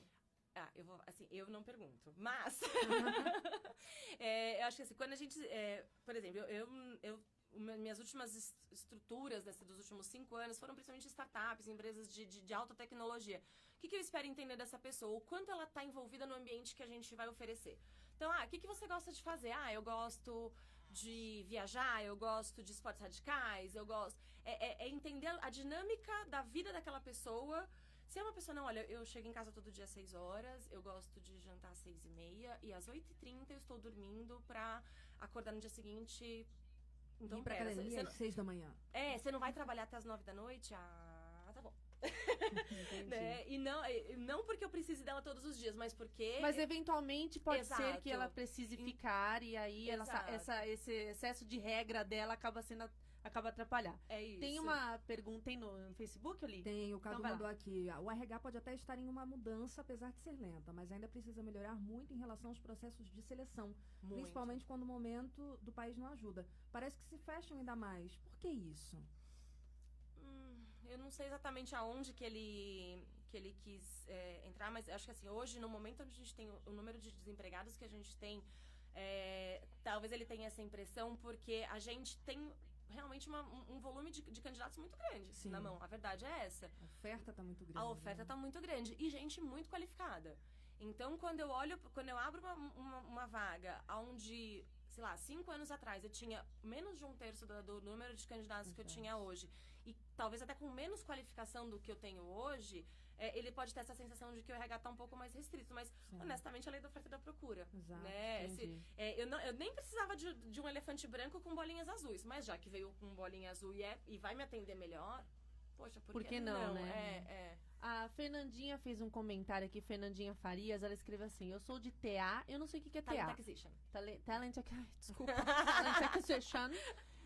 Eu não pergunto, mas eu acho que assim, quando a gente, por exemplo, minhas últimas estruturas dos últimos 5 anos foram principalmente startups, empresas de alta tecnologia. O que eu espero entender dessa pessoa? O quanto ela está envolvida no ambiente que a gente vai oferecer. Então, o que você gosta de fazer? Eu gosto de viajar, eu gosto de esportes radicais, eu gosto... É entender a dinâmica da vida daquela pessoa. Se é uma pessoa, não, olha, eu chego em casa todo dia às 6 horas, eu gosto de jantar às 6h30 e às 8h30 eu estou dormindo pra acordar no dia seguinte... Então, Ir pra academia às 6 da manhã. Você não vai trabalhar até as 9 da noite? Tá bom. Entendi. Né? E não porque eu precise dela todos os dias, mas porque... Mas eventualmente pode ser Exato. que ela precise ficar, e aí Exato. esse excesso de regra dela acaba sendo acaba atrapalhar. É isso. Tem uma pergunta, tem no Facebook, ali? Tem, o Cadu Então vai lá. mandou aqui. O RH pode até estar em uma mudança, apesar de ser lenta, mas ainda precisa melhorar muito em relação aos processos de seleção, Muito. principalmente quando o momento do país não ajuda. Parece que se fecham ainda mais. Por que isso? Eu não sei exatamente aonde que ele quis entrar, mas acho que assim, hoje, no momento onde a gente tem o número de desempregados que a gente tem, talvez ele tenha essa impressão porque a gente tem realmente um volume de candidatos muito grande Sim. na mão. A verdade é essa. A oferta está muito grande. A oferta está muito grande e gente muito qualificada. Então, quando eu abro uma vaga onde, sei lá, 5 anos atrás eu tinha menos de 1/3 do número de candidatos que eu tinha hoje, e talvez até com menos qualificação do que eu tenho hoje, ele pode ter essa sensação de que o RH tá um pouco mais restrito, mas Sim. honestamente a lei da oferta e da procura. Exato, Né? entendi. Eu nem precisava de um elefante branco com bolinhas azuis, mas já que veio com bolinha azul e vai me atender melhor, poxa, Por que não, né? É. A Fernandinha fez um comentário aqui, Fernandinha Farias, ela escreveu assim, eu sou de TA, eu não sei o que é Talent TA. Acquisition. Desculpa, Talent Acquisition.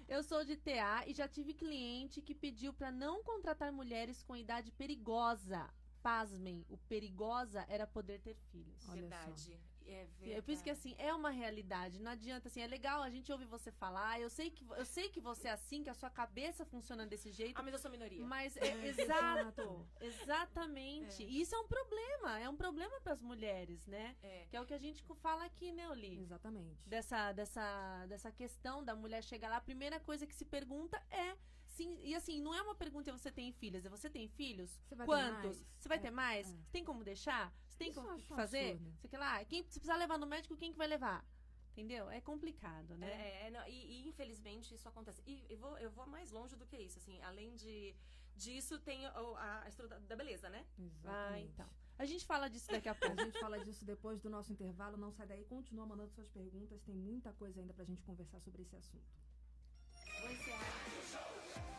Eu sou de TA e já tive cliente que pediu para não contratar mulheres com idade perigosa. Pasmem, o perigosa era poder ter filhos. Olha Verdade. É É verdade. por isso que assim, é uma realidade. Não adianta, assim, é legal a gente ouvir você falar. Eu sei que você é assim, que a sua cabeça funciona desse jeito. Ah, mas eu sou minoria. Mas exato, exatamente. E isso é um problema para as mulheres, né? É. Que é o que a gente fala aqui, né, Oli? Exatamente. Dessa questão da mulher chegar lá, a primeira coisa que se pergunta é sim, e assim, não é uma pergunta você tem filhos, é você tem filhos? Você vai ter Quantos? mais? Você vai ter mais? é. Você tem como deixar? Você tem Isso eu como acho um fazer? absurdo. Você quer lá? Se precisar levar no médico, quem que vai levar? Entendeu? É complicado, né? Não, e infelizmente isso acontece. E eu vou mais longe do que isso, assim, além disso tem a estrutura da beleza, né? Exatamente. Então. A gente fala disso daqui a A pouco. gente fala disso depois do nosso intervalo. Não sai daí, continua mandando suas perguntas. Tem muita coisa ainda pra gente conversar sobre esse assunto. Vou encerrar.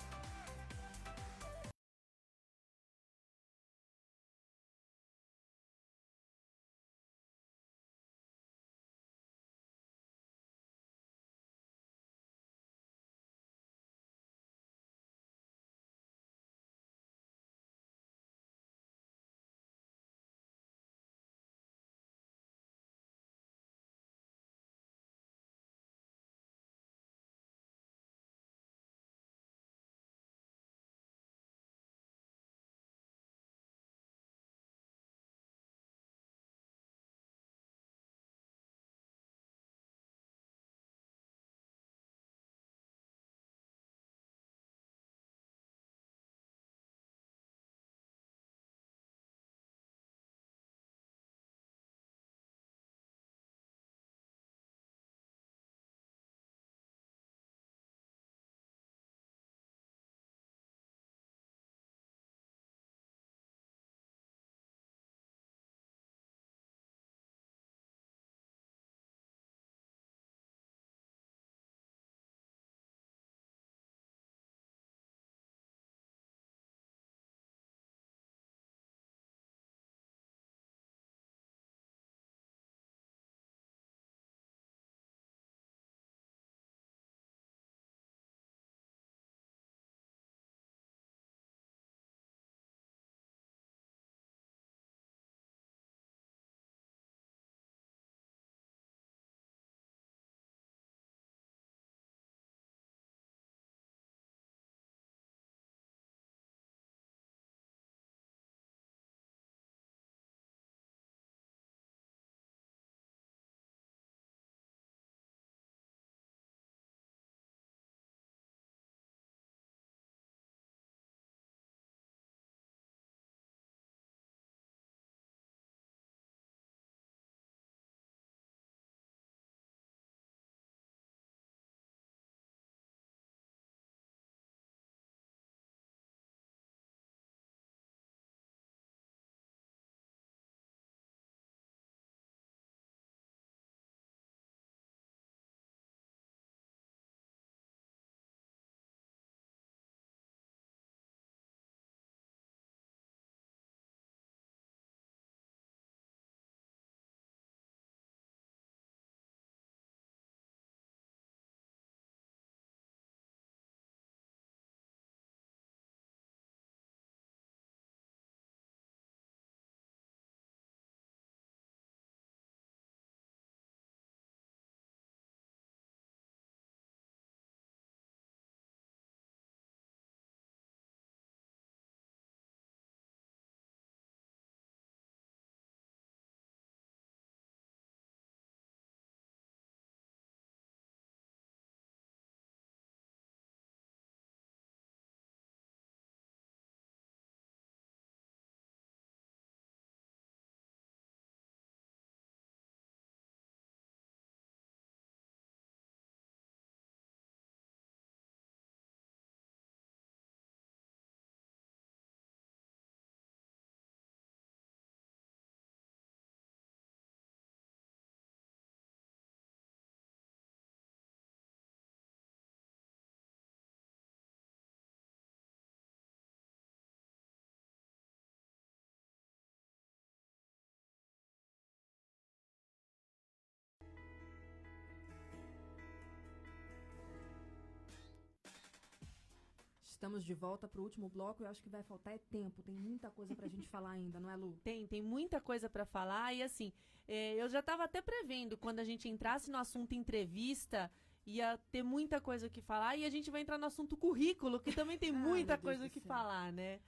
Estamos de volta pro último bloco. Eu acho que vai faltar tempo. Tem muita coisa pra gente falar ainda, não é, Lu? Tem muita coisa pra falar. E assim, eu já tava até prevendo, quando a gente entrasse no assunto entrevista, ia ter muita coisa o que falar. E a gente vai entrar no assunto currículo, que também tem muita coisa o que falar, né?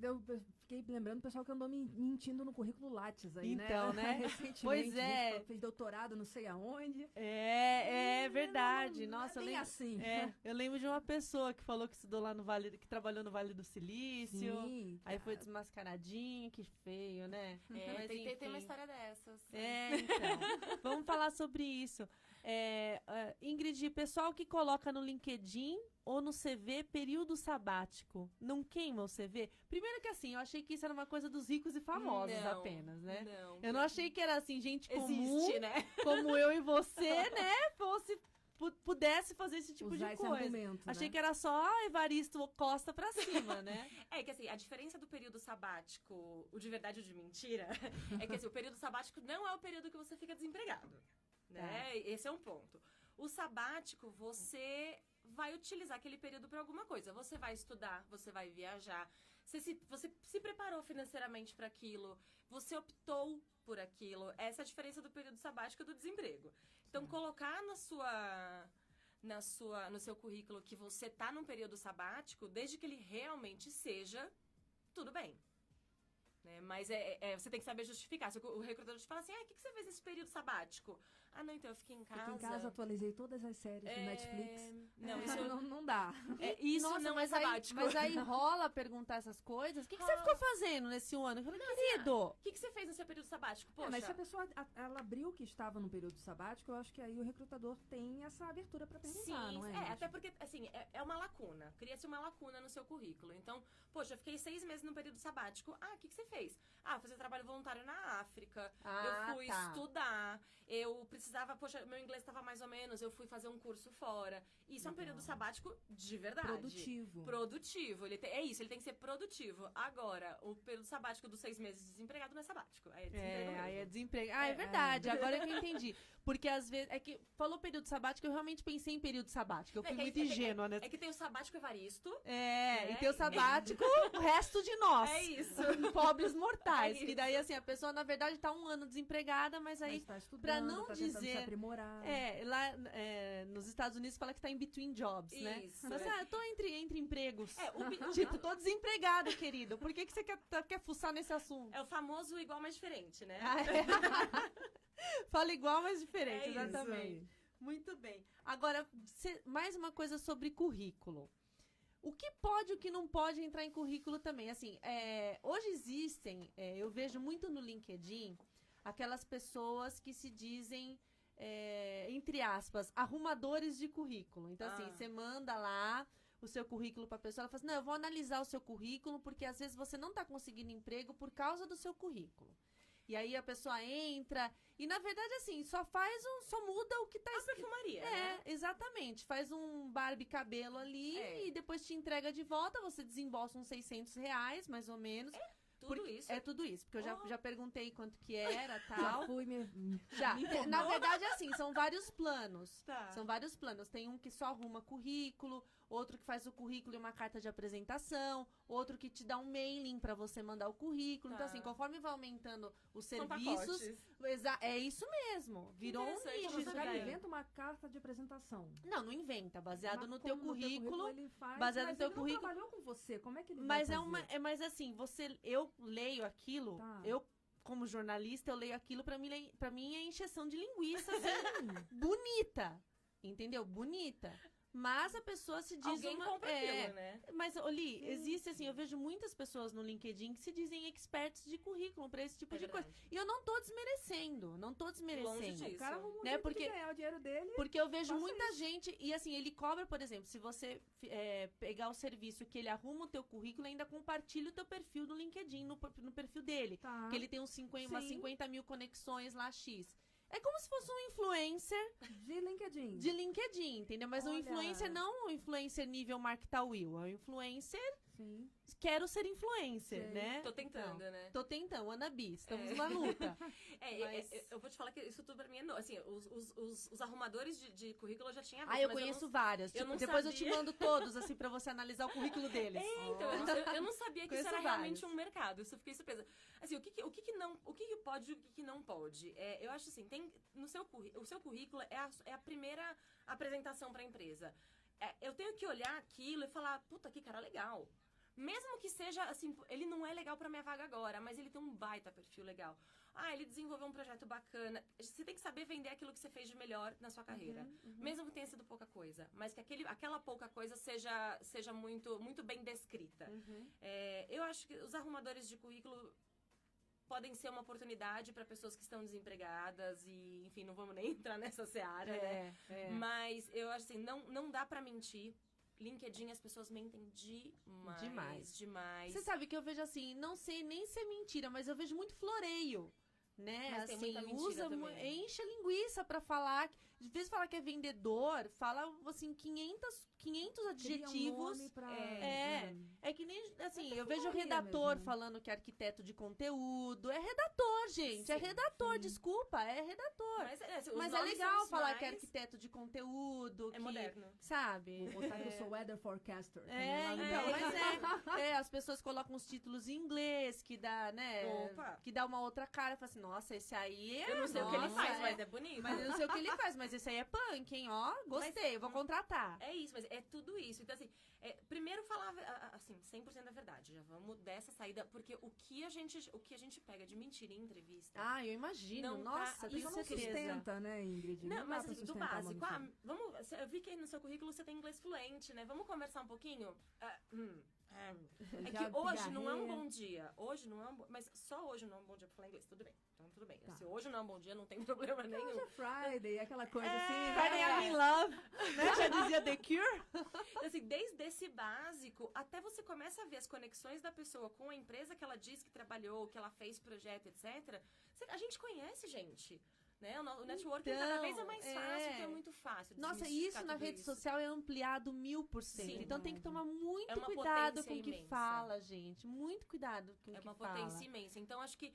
Eu fiquei lembrando do pessoal que andou mentindo no currículo Lattes aí, então, né? Recentemente. Pois é. Fez doutorado não sei aonde. É verdade. Nossa, não é bem assim. Eu lembro de uma pessoa que falou que estudou lá no Vale, que trabalhou no Vale do Silício. Sim, aí foi desmascaradinho, que feio, né? Mas, Tem uma história dessas. Então. Vamos falar sobre isso. Ingrid, pessoal que coloca no LinkedIn ou no CV período sabático, não queima o CV? Primeiro que assim, eu achei que isso era uma coisa dos ricos e famosos apenas, né? Não. Eu não achei que era assim, gente comum, Existe, né? como eu e você, né? Pudesse fazer esse tipo usar de esse coisa. argumento, Achei né? que era só Evaristo Costa pra cima, né? É que assim, a diferença do período sabático, o de verdade e o de mentira, é que assim, o período sabático não é o período que você fica desempregado, né? Esse é um ponto. O sabático, você vai utilizar aquele período para alguma coisa. Você vai estudar, você vai viajar, você se preparou financeiramente para aquilo, você optou por aquilo. Essa é a diferença do período sabático e do desemprego. Então, colocar no seu currículo que você tá num período sabático, desde que ele realmente seja, tudo bem. Né? Mas você tem que saber justificar. Se o recrutador te fala assim, o que você fez nesse período sabático? Ah, não, então eu fiquei em casa. Fiquei em casa, atualizei todas as séries do Netflix. Não, isso não dá. Isso Nossa, não é sabático. Mas aí rola perguntar essas coisas. O que você ficou fazendo nesse ano? Eu falei, querido... O que você fez no seu período sabático? Poxa. Mas se a pessoa ela abriu que estava no período sabático, eu acho que aí o recrutador tem essa abertura para perguntar, não é? Até porque, assim, é uma lacuna. Cria-se uma lacuna no seu currículo. Então, poxa, eu fiquei 6 meses no período sabático. O que você fez? Fazer trabalho voluntário na África. Eu fui estudar. Eu precisava, meu inglês estava mais ou menos, eu fui fazer um curso fora. Isso é um período sabático de verdade. Produtivo. Ele tem que ser produtivo. Agora, o período sabático dos 6 meses de desempregado não é sabático. Aí é desemprego mesmo. Aí é desemprego. É verdade. Agora que eu entendi. Porque às vezes, falou período sabático, eu realmente pensei em período sabático. Eu fui muito ingênua, né? É que tem o sabático Evaristo. E tem o sabático, o resto de nós. É isso. Pobres mortais. É E daí, assim, a pessoa, na verdade, tá 1 ano desempregada, mas aí, tá estudando, pra não tá tentando se dizer... aprimorar. Lá nos Estados Unidos fala que tá in between jobs, né? Isso. Mas, eu tô entre empregos. Tipo, tô desempregada, querido. Por que você quer fuçar nesse assunto? É o famoso igual, mas diferente, né? Fala igual, mas diferente, É isso exatamente. Muito bem. Agora, mais uma coisa sobre currículo. O que pode e o que não pode entrar em currículo também? Assim, hoje existem, eu vejo muito no LinkedIn, aquelas pessoas que se dizem, entre aspas, arrumadores de currículo. Então, assim, você manda lá o seu currículo para a pessoa, ela fala assim, não, eu vou analisar o seu currículo, porque às vezes você não está conseguindo emprego por causa do seu currículo. E aí a pessoa entra e, na verdade, assim, só muda o que tá escrito. Perfumaria, né? Exatamente. Faz um Barbie cabelo ali e depois te entrega de volta, você desembolsa uns R$600, mais ou menos. Isso? É tudo isso, porque eu já perguntei quanto que era, tal. Já fui Já. Na verdade, assim, são vários planos. Tá. São vários planos. Tem um que só arruma currículo, outro que faz o currículo e uma carta de apresentação, outro que te dá um mailing pra você mandar o currículo. Então, assim, conforme vai aumentando os serviços... É isso mesmo. Virou um nicho isso Você daí. inventa uma carta de apresentação. Não inventa. Baseado Mas no teu como currículo. Ele faz, baseado mas no teu ele currículo. não trabalhou com você. Como é que ele Mas vai fazer? mas assim, eu leio aquilo, eu como jornalista, eu leio aquilo, pra mim é encheção de linguiça, assim, bonita, entendeu? Bonita. Mas a pessoa se diz Alguém compra aquilo, né? Mas, Oli, existe assim, eu vejo muitas pessoas no LinkedIn que se dizem experts de currículo pra esse tipo de coisa. E eu não tô desmerecendo. Longe disso. O cara arruma um né? jeito Porque de ganhar o dinheiro dele. Porque eu vejo muita gente, e assim, ele cobra, por exemplo, se você pegar o serviço que ele arruma o teu currículo, ainda compartilha o teu perfil do LinkedIn no perfil dele. Tá. Que ele tem umas 50 mil conexões lá, X. É como se fosse um influencer De LinkedIn. entendeu? Mas um influencer não um influencer nível Mark Tawil, é um influencer quero ser influencer, Sei. né? Tô tentando, Então, né? Tô tentando, Anabi, estamos na luta. Mas- Eu vou te falar que isso tudo pra mim é novo. Assim, os arrumadores de currículo eu já tinha visto. Ah, eu mas conheço não- várias. eu Tipo, não depois eu te sabia. mando todos, assim, pra você analisar o currículo deles. Então, eu não sabia que isso Conheço era realmente vários. um mercado. Isso eu fiquei surpresa. Assim, o que pode e o que não pode? Eu acho assim, o seu currículo é a primeira apresentação pra empresa. Eu tenho que olhar aquilo e falar, puta, que cara legal. Mesmo que seja, assim, ele não é legal pra minha vaga agora, mas ele tem um baita perfil legal. Ah, ele desenvolveu um projeto bacana. Você tem que saber vender aquilo que você fez de melhor na sua carreira. Mesmo que tenha sido pouca coisa. Mas que aquela pouca coisa seja muito, muito bem descrita. Eu acho que os arrumadores de currículo podem ser uma oportunidade para pessoas que estão desempregadas e, enfim, não vamos nem entrar nessa seara, né? Mas eu acho assim, não dá pra mentir. LinkedIn, as pessoas mentem demais. Você sabe que eu vejo assim, não sei nem se é mentira, mas eu vejo muito floreio, né? Mas tem assim, muita mentira também. enche a linguiça pra falar. Às vezes fala que é vendedor, fala assim 500 adjetivos. Cria um nome pra... É que nem, assim, Muita eu vejo falaria redator mesmo. falando que é arquiteto de conteúdo. É redator, gente. É Sim, redator, desculpa, é redator. Mas, os Mas é nomes legal são os falar mais- que é arquiteto de conteúdo. É que, moderno. Sabe? Vou botar que eu sou weather forecaster. Então, mas as pessoas colocam os títulos em inglês, que dá, né? Opa. Que dá uma outra cara, fala assim, nossa, esse aí é. Eu não sei o que ele nossa, faz, mas é bonito. Mas eu não sei o que ele faz, mas esse aí é punk, hein? Ó, gostei, vou contratar. É isso, mas é tudo isso. Então, assim, primeiro falar, assim, 100% da verdade. Já vamos dessa saída, porque o que a gente pega de mentira em entrevista... Ah, eu imagino. Não tá- nossa, A tenho pessoa não certeza. sustenta, né, Ingrid? Não, dá mas pra assim, do sustentar uma básico. mentira. Eu vi que no seu currículo você tem inglês fluente, né? Vamos conversar um pouquinho? É Já que hoje não é um pigarreia. bom dia. Hoje não é um bom... Mas só hoje não é um bom dia pra falar inglês. Tudo bem. Então, tudo bem. Tá. Se hoje não é um bom dia, não tem problema nenhum. Hoje é Friday, aquela coisa assim. Friday I'm in love, né? Já dizia The Cure. Então, assim, desde esse básico, até você começa a ver as conexões da pessoa com a empresa que ela diz que trabalhou, que ela fez projeto, etc. A gente conhece, gente. Né? O networking cada vez é mais fácil, porque é muito fácil. Nossa, desmistificar isso na tudo rede isso. social é ampliado 1000%. Sim. Então tem que tomar muito É uma cuidado potência com o que imensa. fala, gente. Muito cuidado com o É que uma fala. potência imensa. Então, acho que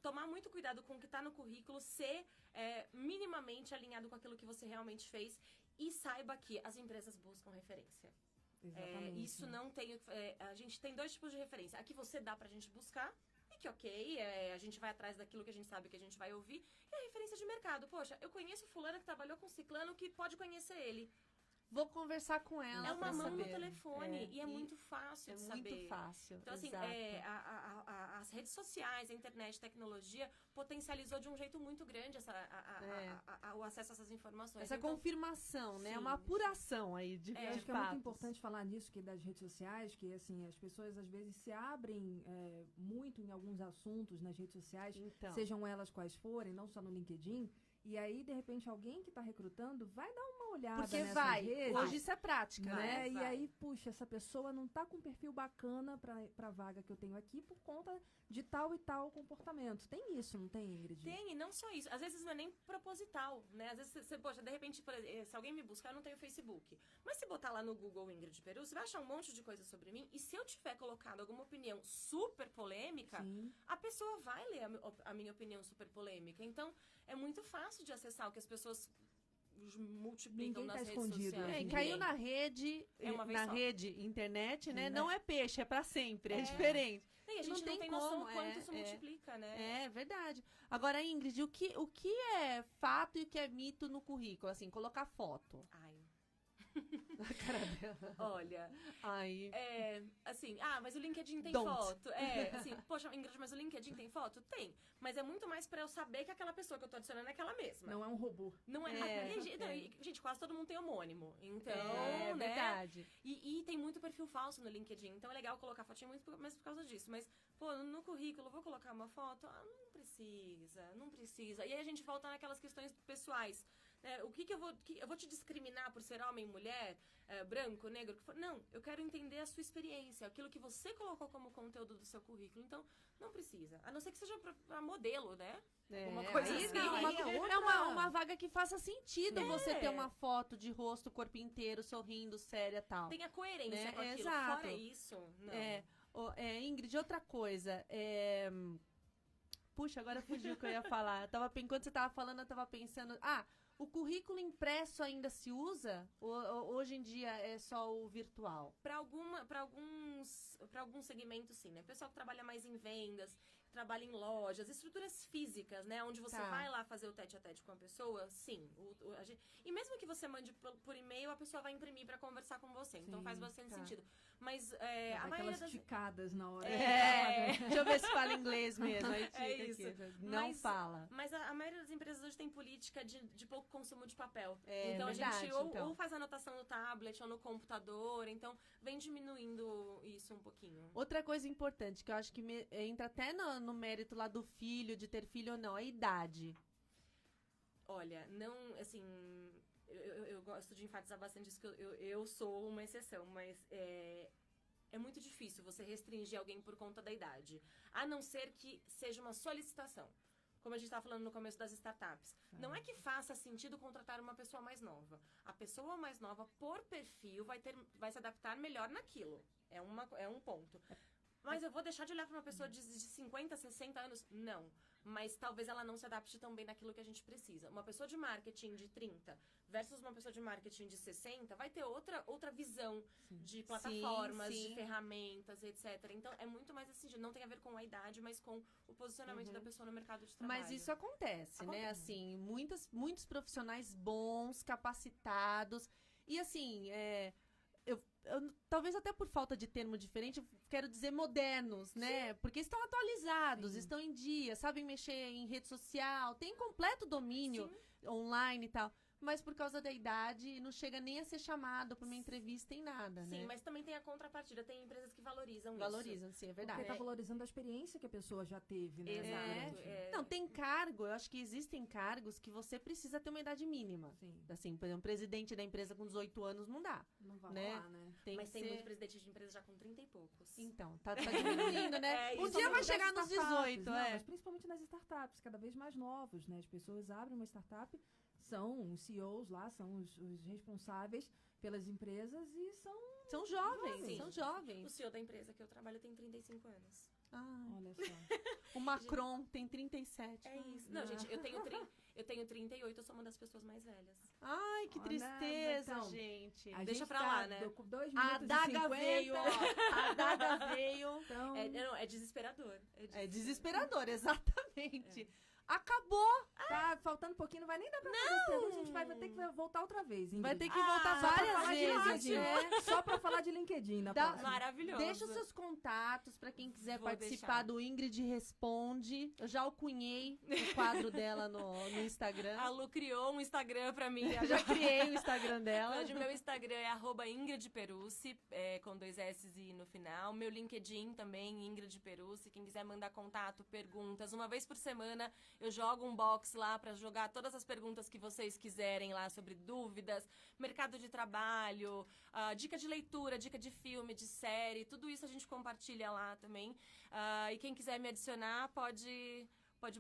tomar muito cuidado com o que está no currículo, ser minimamente alinhado com aquilo que você realmente fez e saiba que as empresas buscam referência. Exatamente. Isso não tem... a gente tem 2 tipos de referência. A que você dá pra gente buscar, e que a gente vai atrás daquilo que a gente sabe que a gente vai ouvir, e a referência de mercado. Poxa, eu conheço fulano que trabalhou com ciclano que pode conhecer ele. Vou conversar com ela. É uma pra mão no saber. telefone e é muito fácil É de muito saber. fácil. Então, assim, exato. as redes sociais, a internet, a tecnologia potencializou de um jeito muito grande o acesso a essas informações. Essa Então, confirmação, né? sim, Uma apuração aí de, Eu de acho que é muito fatos. importante falar nisso, que das redes sociais, que assim, as pessoas às vezes se abrem muito em alguns assuntos nas redes sociais, Então, sejam elas quais forem, não só no LinkedIn, e aí, de repente, alguém que está recrutando vai dar uma olhada porque nessas vai. redes, Hoje isso é prática, né? né? E vai. aí, puxa, essa pessoa não tá com um perfil bacana pra vaga que eu tenho aqui por conta de tal e tal comportamento. Tem isso, não tem, Ingrid? tem, e não só isso. Às vezes não é nem proposital, né? Às vezes você, poxa, de repente, por exemplo, se alguém me buscar, eu não tenho Facebook. Mas se botar lá no Google Ingrid Peru, você vai achar um monte de coisa sobre mim. E se eu tiver colocado alguma opinião super polêmica, Sim. a pessoa vai ler a minha opinião super polêmica. Então, é muito fácil de acessar o que as pessoas multiplicam Ninguém tá nas redes escondido, sociais. né? É, caiu na rede, É uma vez na só. rede internet, né? Sim, Não é peixe, é pra sempre, é diferente. E a gente não tem tem noção como, o quanto isso multiplica, né? É verdade. Agora, Ingrid, o que é fato e o que é mito no currículo? Assim, colocar foto. Ai, A cara dela. olha, Ai. assim, mas o LinkedIn tem Don't. foto. Assim, poxa, Ingrid, mas o LinkedIn tem foto? Tem. Mas é muito mais pra eu saber que aquela pessoa que eu tô adicionando é aquela mesma. Não é um robô. Não é. Gente, quase todo mundo tem homônimo. Então, É né? verdade. E tem muito perfil falso no LinkedIn. Então é legal colocar fotinha mais por causa disso. Mas, pô, no currículo, vou colocar uma foto? Não precisa, não precisa. E aí a gente volta naquelas questões pessoais. O que eu vou te discriminar por ser homem, mulher, branco, negro? Que for? Não, eu quero entender a sua experiência, aquilo que você colocou como conteúdo do seu currículo. Então, não precisa. A não ser que seja pra modelo, né? Alguma coisa aí assim. não, Aí é outra- é uma vaga que faça sentido você ter uma foto de rosto, corpo inteiro, sorrindo, séria e tal. Tem a coerência Né? com aquilo. Exato. Fora isso, não. Ingrid, outra coisa. Puxa, agora fugiu o que eu ia falar. Enquanto você tava falando, eu tava pensando... O currículo impresso ainda se usa? Ou hoje em dia é só o virtual? Para alguns segmentos, sim, né? Pessoal que trabalha mais em vendas, trabalha em lojas, estruturas físicas, né? Onde você vai lá fazer o tete-a-tete com a pessoa, sim. E mesmo que você mande por e-mail, a pessoa vai imprimir para conversar com você. Sim, então faz bastante sentido. Mas a maioria das... ticadas na hora. Deixa eu ver se fala inglês mesmo. Aí isso. Aqui. Não fala. Mas a maioria das empresas hoje tem política de pouco consumo de papel. Então a gente ou faz anotação no tablet ou no computador. Então vem diminuindo isso um pouquinho. Outra coisa importante, que eu acho que entra até no mérito lá do filho, de ter filho ou não, a idade. Olha, não, assim... Eu gosto de enfatizar bastante isso, que eu sou uma exceção, mas é muito difícil você restringir alguém por conta da idade. A não ser que seja uma solicitação. Como a gente estava falando no começo das startups. Não é que faça sentido contratar uma pessoa mais nova. A pessoa mais nova, por perfil, vai se adaptar melhor naquilo. É um ponto. Mas eu vou deixar de olhar para uma pessoa de 50, 60 anos? Não. Mas talvez ela não se adapte tão bem naquilo que a gente precisa. Uma pessoa de marketing de 30 versus uma pessoa de marketing de 60 vai ter outra visão de plataformas, de ferramentas, etc. Então, é muito mais assim, não tem a ver com a idade, mas com o posicionamento da pessoa no mercado de trabalho. Mas isso acontece, né? Assim, muitos profissionais bons, capacitados. E assim, talvez até por falta de termo diferente, eu quero dizer modernos, né? Porque estão atualizados, estão em dia, sabem mexer em rede social, têm completo domínio online e tal. Mas por causa da idade, não chega nem a ser chamado para uma entrevista em nada, né? Sim, mas também tem a contrapartida. Tem empresas que valorizam isso. Valorizam, sim, é verdade. Porque tá valorizando a experiência que a pessoa já teve, né? Exato. Não, tem cargo, eu acho que existem cargos que você precisa ter uma idade mínima. Sim. Assim, por exemplo, presidente da empresa com 18 anos não dá. Não vai né? rolar, né? Mas tem muito presidente de empresa já com 30 e poucos. Então, tá diminuindo, né? Um Isso dia vai nas chegar nos startups, 18, não, mas principalmente nas startups, cada vez mais novos, né? As pessoas abrem uma startup, são os CEOs lá, são os responsáveis pelas empresas e São jovens, Sim. são jovens. O CEO da empresa que eu trabalho tem 35 anos. Olha só. O Macron tem 37. É isso. Não, gente, eu tenho 38, eu sou uma das pessoas mais velhas. Ai, que Olha, tristeza, então, gente. A Deixa gente pra lá, né? 2 A minutos adaga e 50. veio, ó. A adaga veio. Então, É desesperador. É desesperador, exatamente. Acabou. tá faltando um pouquinho, não vai nem dar pra fazer as perguntas, a gente vai ter que voltar outra vez, Ingrid. Vai ter que voltar várias falar de vezes. LinkedIn, só pra falar de LinkedIn na próxima. Maravilhoso. Deixa os seus contatos pra quem quiser Vou participar deixar. do Ingrid Responde. Eu já alcunhei o quadro dela no Instagram. A Lu criou um Instagram pra mim. Eu já criei o Instagram dela. Hoje meu Instagram é @IngridPerucci, com 2 S e no final. Meu LinkedIn também, Ingrid Perucci. Quem quiser mandar contato, perguntas. Uma vez por semana eu jogo um box lá pra jogar todas as perguntas que vocês quiserem lá sobre dúvidas, mercado de trabalho, dica de leitura, dica de filme, de série. Tudo isso a gente compartilha lá também. E quem quiser me adicionar pode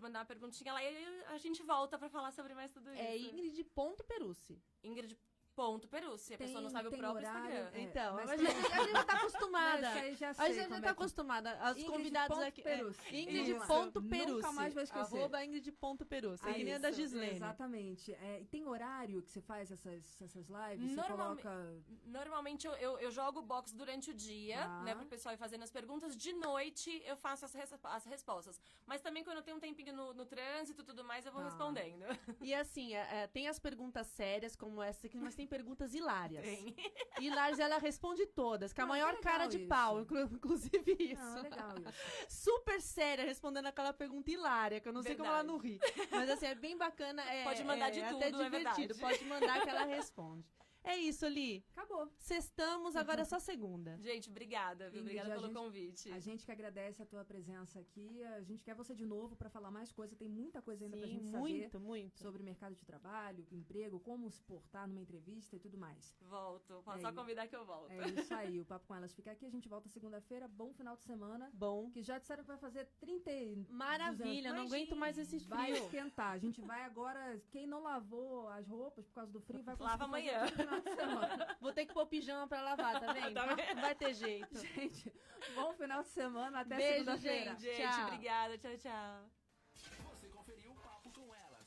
mandar uma perguntinha lá e a gente volta pra falar sobre mais tudo isso. É Ingrid.Perucci. Ingrid.Perucci. A pessoa não sabe o próprio horário, Instagram. Então, mas a gente já tá acostumada. Não, isso aí já A sei gente já como tá é que- acostumada. Os Ingrid convidados ponto aqui. Perucci. Ingrid.Perucci. Nunca mais vou esquecer. @Ingrid.Perucci. É que nem a da Isso, Gislene. Exatamente. E tem horário que você faz essas lives? Você Normalmente- coloca... Normalmente eu jogo o box durante o dia, Tá. né, pro pessoal ir fazendo as perguntas. De noite eu faço as respostas. Mas também quando eu tenho um tempinho no trânsito e tudo mais, eu vou Tá. respondendo. E assim, tem as perguntas sérias como essa aqui, mas tem perguntas hilárias. Tem. Hilárias, ela responde todas, com a Não, maior que cara legal de isso. pau, inclusive isso. Não, é legal isso. Super séria, respondendo aquela pergunta hilária, que eu não sei como ela Verdade. não ri. Mas assim, é bem bacana. Pode mandar de até tudo, é divertido. verdade. Pode mandar que ela responde. É isso, Li. Acabou. Sextamos, agora é só segunda. Gente, obrigada, viu? Ingrid, Obrigada a pelo gente- convite. A gente que agradece a tua presença aqui. A gente quer você de novo para falar mais coisa. Tem muita coisa ainda pra Sim, gente saber muito. sobre mercado de trabalho, emprego, como se portar numa entrevista e tudo mais. Volto. Pode É só isso. convidar que eu volto. É isso aí. O Papo com Elas fica aqui. A gente volta segunda-feira. Bom final de semana. Bom. Que já disseram que vai fazer 30 e... Maravilha, não aguento mais esse Vai frio. esquentar. A gente vai agora... Quem não lavou as roupas por causa do frio vai conseguir Lava fazer amanhã. tudo final de semana. Vou ter que pôr pijama pra lavar, tá vendo? Tá vendo? Não vai ter jeito. Gente, bom final de semana. Até Beijo, segunda-feira. gente. Gente, Tchau. obrigada. Tchau, tchau. Você conferiu o Papo com Elas.